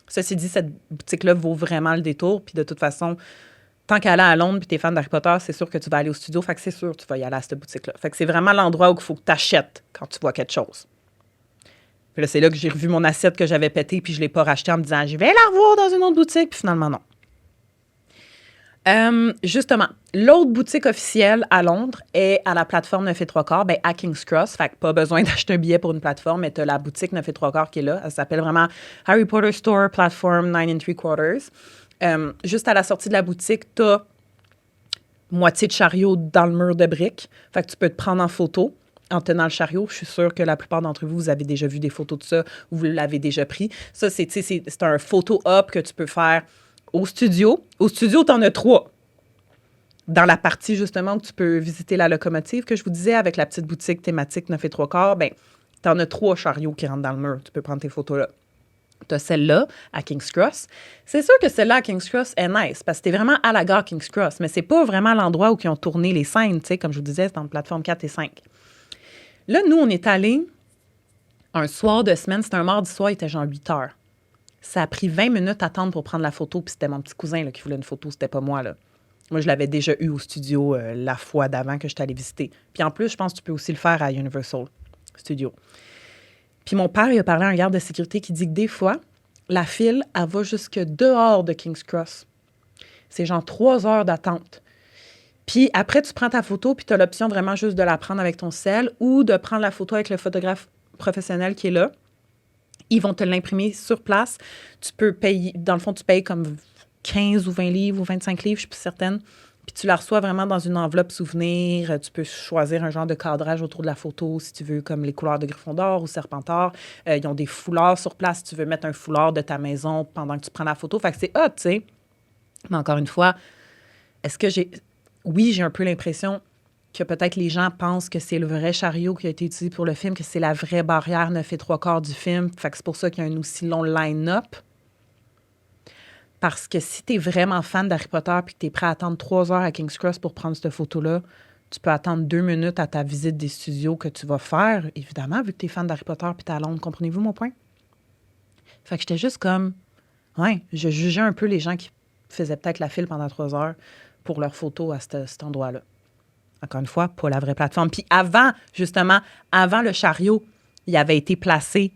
Ceci dit, cette boutique-là vaut vraiment le détour, puis de toute façon, tant qu'elle est à Londres puis t'es fan d'Harry Potter, c'est sûr que tu vas aller au studio, fait que c'est sûr que tu vas y aller à cette boutique-là. Fait que c'est vraiment l'endroit où il faut que tu achètes quand tu vois quelque chose. Puis là, c'est là que j'ai revu mon assiette que j'avais pété, puis je ne l'ai pas racheté en me disant « Je vais la revoir dans une autre boutique », puis finalement, non. Justement, l'autre boutique officielle à Londres est à la plateforme 9 et 3/4, ben à King's Cross. Fait que pas besoin d'acheter un billet pour une plateforme, mais tu as la boutique 9 et 3/4 qui est là. Elle s'appelle vraiment Harry Potter Store Platform 9 3/4. Juste à la sortie de la boutique, tu as moitié de chariot dans le mur de briques. Fait que tu peux te prendre en photo en tenant le chariot. Je suis sûre que la plupart d'entre vous, vous avez déjà vu des photos de ça ou vous l'avez déjà pris. Ça, c'est un photo-op que tu peux faire au studio. Au studio, tu en as 3. Dans la partie, justement, où tu peux visiter la locomotive que je vous disais, avec la petite boutique thématique 9 et 3/4, ben, tu en as 3 chariots qui rentrent dans le mur. Tu peux prendre tes photos là. Tu as celle-là à King's Cross. C'est sûr que celle-là à King's Cross est nice, parce que t'es vraiment à la gare King's Cross, mais c'est pas vraiment l'endroit où ils ont tourné les scènes, tu sais, comme je vous disais, c'est dans plateforme 4 et 5. Là, nous, on est allés un soir de semaine, c'était un mardi soir, il était genre 8 heures. Ça a pris 20 minutes à attendre pour prendre la photo, puis c'était mon petit cousin là, qui voulait une photo, c'était pas moi, là. Moi, je l'avais déjà eu au studio la fois d'avant que j'étais allée visiter. Puis en plus, je pense que tu peux aussi le faire à Universal Studios. Puis mon père, il a parlé à un garde de sécurité qui dit que des fois, la file, elle va jusque dehors de King's Cross. C'est genre 3 heures d'attente. Puis après, tu prends ta photo, puis tu as l'option vraiment juste de la prendre avec ton cell ou de prendre la photo avec le photographe professionnel qui est là. Ils vont te l'imprimer sur place. Tu peux payer, dans le fond, tu payes comme 15 ou 20 livres ou 25 livres, je suis plus certaine. Puis tu la reçois vraiment dans une enveloppe souvenir. Tu peux choisir un genre de cadrage autour de la photo, si tu veux, comme les couleurs de Gryffondor ou Serpentard. Ils ont des foulards sur place, si tu veux mettre un foulard de ta maison pendant que tu prends la photo. Fait que c'est hot, tu sais. Mais encore une fois, est-ce que j'ai... Oui, j'ai un peu l'impression que peut-être les gens pensent que c'est le vrai chariot qui a été utilisé pour le film, que c'est la vraie barrière 9 et 3/4 du film. Fait que c'est pour ça qu'il y a un aussi long line-up. Parce que si tu es vraiment fan d'Harry Potter puis que tu es prêt à attendre 3 heures à King's Cross pour prendre cette photo-là, tu peux attendre 2 minutes à ta visite des studios que tu vas faire, évidemment, vu que tu es fan d'Harry Potter puis tu es à Londres. Comprenez-vous mon point? Fait que j'étais juste comme... Ouais, je jugeais un peu les gens qui faisaient peut-être la file pendant 3 heures pour leurs photos à cet endroit-là. Encore une fois, pas la vraie plateforme. Puis avant, justement, avant le chariot, il avait été placé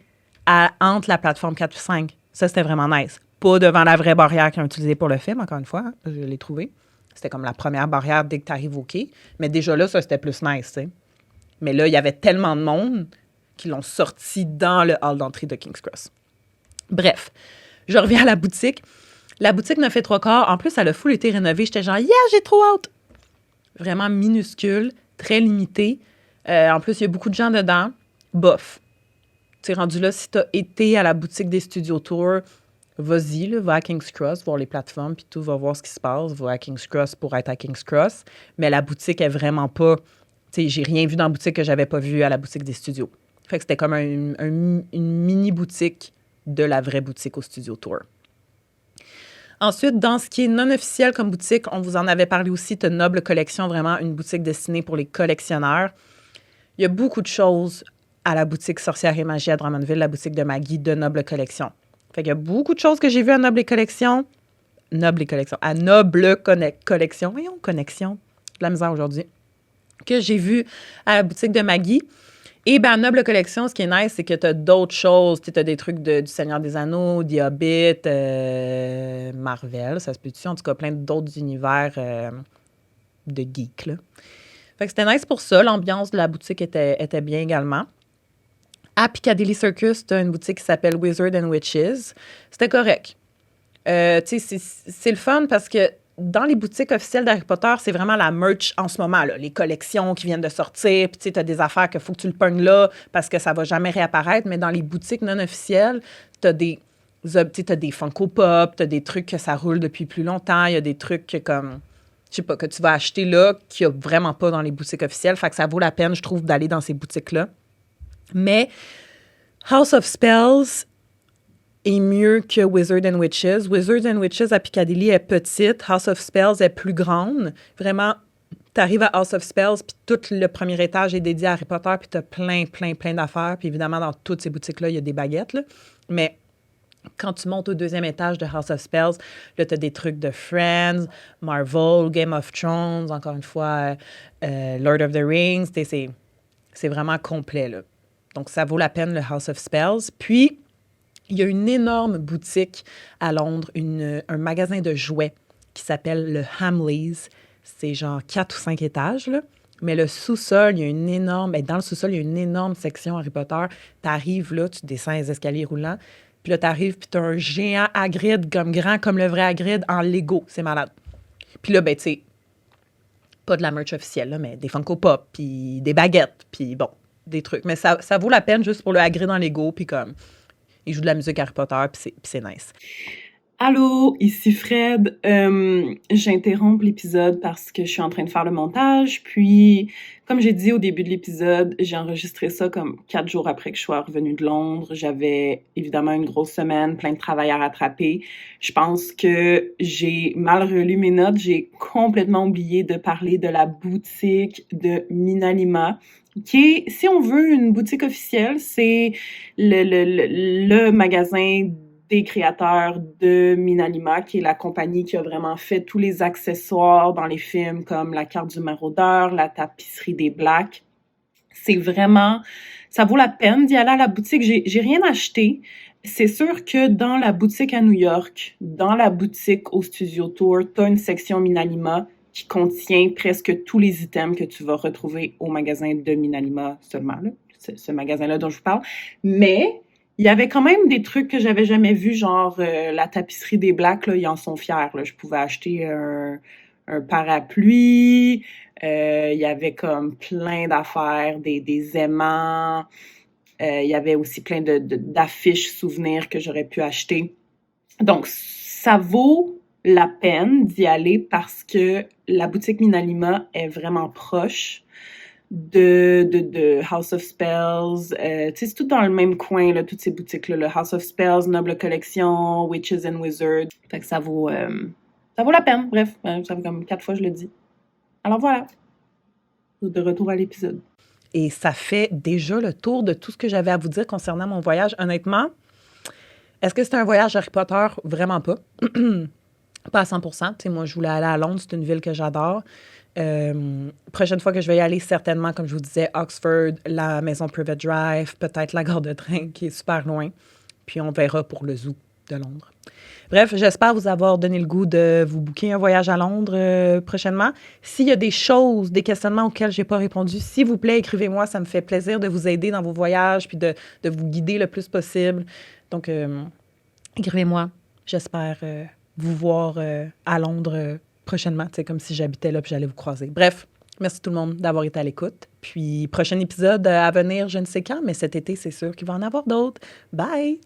entre la plateforme 4 et 5. Ça, c'était vraiment nice. Pas devant la vraie barrière qu'ils ont utilisée pour le film, encore une fois. Hein, je l'ai trouvé. C'était comme la première barrière dès que tu arrives au quai. Mais déjà là, ça, c'était plus nice, tu sais. Mais là, il y avait tellement de monde qu'ils l'ont sorti dans le hall d'entrée de King's Cross. Bref, je reviens à la boutique. La boutique 9 et 3/4, en plus, elle a full été rénovée. J'étais genre, yeah, j'ai trop hâte! Vraiment minuscule, très limité. En plus, il y a beaucoup de gens dedans. Bof. Tu es rendu là, si tu as été à la boutique des Studio Tour, vas-y, là, va à King's Cross, voir les plateformes, puis tout, va voir ce qui se passe. Va à King's Cross pour être à King's Cross. Mais la boutique est vraiment pas... Tu sais, j'ai rien vu dans la boutique que j'avais pas vu à la boutique des studios. Fait que c'était comme une mini-boutique de la vraie boutique au Studio Tour. Ensuite, dans ce qui est non officiel comme boutique, on vous en avait parlé aussi, de Noble Collection, vraiment une boutique destinée pour les collectionneurs. Il y a beaucoup de choses à la boutique Sorcière et Magie à Drummondville, la boutique de Maggie de Noble Collection. Fait qu'il y a beaucoup de choses que j'ai vues à Noble et Collection. À Noble Collection. Voyons, connexion. De la misère aujourd'hui. Que j'ai vu à la boutique de Maggie. Et bien, à Noble Collection, ce qui est nice, c'est que tu as d'autres choses. Tu as des trucs du Seigneur des Anneaux, The Hobbit, Marvel, ça se peut-tu? En tout cas, plein d'autres univers de geeks, là. Fait que c'était nice pour ça. L'ambiance de la boutique était bien également. À Piccadilly Circus, tu as une boutique qui s'appelle Wizard and Witches. C'était correct. Tu sais, c'est le fun parce que dans les boutiques officielles d'Harry Potter, c'est vraiment la merch en ce moment, là, les collections qui viennent de sortir, puis tu sais, t'as des affaires qu'il faut que tu le pognes là parce que ça va jamais réapparaître, mais dans les boutiques non officielles, t'as des Funko Pop, t'as des trucs que ça roule depuis plus longtemps, il y a des trucs que, comme, je sais pas, que tu vas acheter là, qu'il n'y a vraiment pas dans les boutiques officielles, fait que ça vaut la peine, je trouve, d'aller dans ces boutiques-là. Mais House of Spells est mieux que Wizard and Witches. Wizard and Witches à Piccadilly est petite. House of Spells est plus grande. Vraiment, t'arrives à House of Spells, puis tout le premier étage est dédié à Harry Potter, puis t'as plein d'affaires. Puis évidemment, dans toutes ces boutiques-là, il y a des baguettes, là. Mais quand tu montes au deuxième étage de House of Spells, là, t'as des trucs de Friends, Marvel, Game of Thrones, encore une fois, Lord of the Rings. C'est vraiment complet, là. Donc, ça vaut la peine, le House of Spells. Puis, il y a une énorme boutique à Londres, un magasin de jouets qui s'appelle le Hamleys. C'est genre 4 ou 5 étages, là. Mais le sous-sol, il y a une énorme... dans le sous-sol, il y a une énorme section Harry Potter. Tu arrives là, tu descends les escaliers roulants. Puis là, tu arrives, puis tu as un géant Hagrid comme grand, comme le vrai Hagrid, en Lego. C'est malade. Puis là, tu sais, pas de la merch officielle, là, mais des Funko Pop, puis des baguettes, puis bon, des trucs. Mais ça vaut la peine juste pour le Hagrid en Lego, puis comme... Il joue de la musique Harry Potter, puis c'est nice. Allô, ici Fred. J'interromps l'épisode parce que je suis en train de faire le montage. Puis, comme j'ai dit au début de l'épisode, j'ai enregistré ça comme 4 jours après que je sois revenue de Londres. J'avais évidemment une grosse semaine, plein de travail à rattraper. Je pense que j'ai mal relu mes notes. J'ai complètement oublié de parler de la boutique de Minalima, qui est, si on veut, une boutique officielle. C'est le magasin des créateurs de Minalima, qui est la compagnie qui a vraiment fait tous les accessoires dans les films, comme la carte du maraudeur, la tapisserie des Blacks. C'est vraiment... Ça vaut la peine d'y aller à la boutique. J'ai rien acheté. C'est sûr que dans la boutique à New York, dans la boutique au Studio Tour, t'as une section Minalima qui contient presque tous les items que tu vas retrouver au magasin de Minalima seulement, là. Ce magasin-là dont je vous parle. Mais il y avait quand même des trucs que j'avais jamais vus, genre la tapisserie des Blacks, là, ils en sont fiers, là. Je pouvais acheter un parapluie, il y avait comme plein d'affaires, des aimants, il y avait aussi plein d'affiches souvenirs que j'aurais pu acheter. Donc, ça vaut la peine d'y aller parce que la boutique Minalima est vraiment proche de House of Spells. Tu sais, c'est tout dans le même coin, là, toutes ces boutiques-là. Le House of Spells, Noble Collection, Witches and Wizards. Fait que ça vaut la peine. Bref, ça fait comme 4 fois que je le dis. Alors voilà, de retour à l'épisode. Et ça fait déjà le tour de tout ce que j'avais à vous dire concernant mon voyage. Honnêtement, est-ce que c'était un voyage Harry Potter? Vraiment pas. Pas à 100%. Tu sais, moi, je voulais aller à Londres. C'est une ville que j'adore. Prochaine fois que je vais y aller, certainement, comme je vous disais, Oxford, la maison Privet Drive, peut-être la gare de train qui est super loin. Puis on verra pour le zoo de Londres. Bref, j'espère vous avoir donné le goût de vous booker un voyage à Londres prochainement. S'il y a des choses, des questionnements auxquels je n'ai pas répondu, s'il vous plaît, écrivez-moi. Ça me fait plaisir de vous aider dans vos voyages puis de vous guider le plus possible. Donc, écrivez-moi. J'espère vous voir à Londres prochainement. C'est comme si j'habitais là puis j'allais vous croiser. Bref, Merci tout le monde d'avoir été à l'écoute. Puis, prochain épisode à venir, je ne sais quand, mais cet été, c'est sûr qu'il va en avoir d'autres. Bye!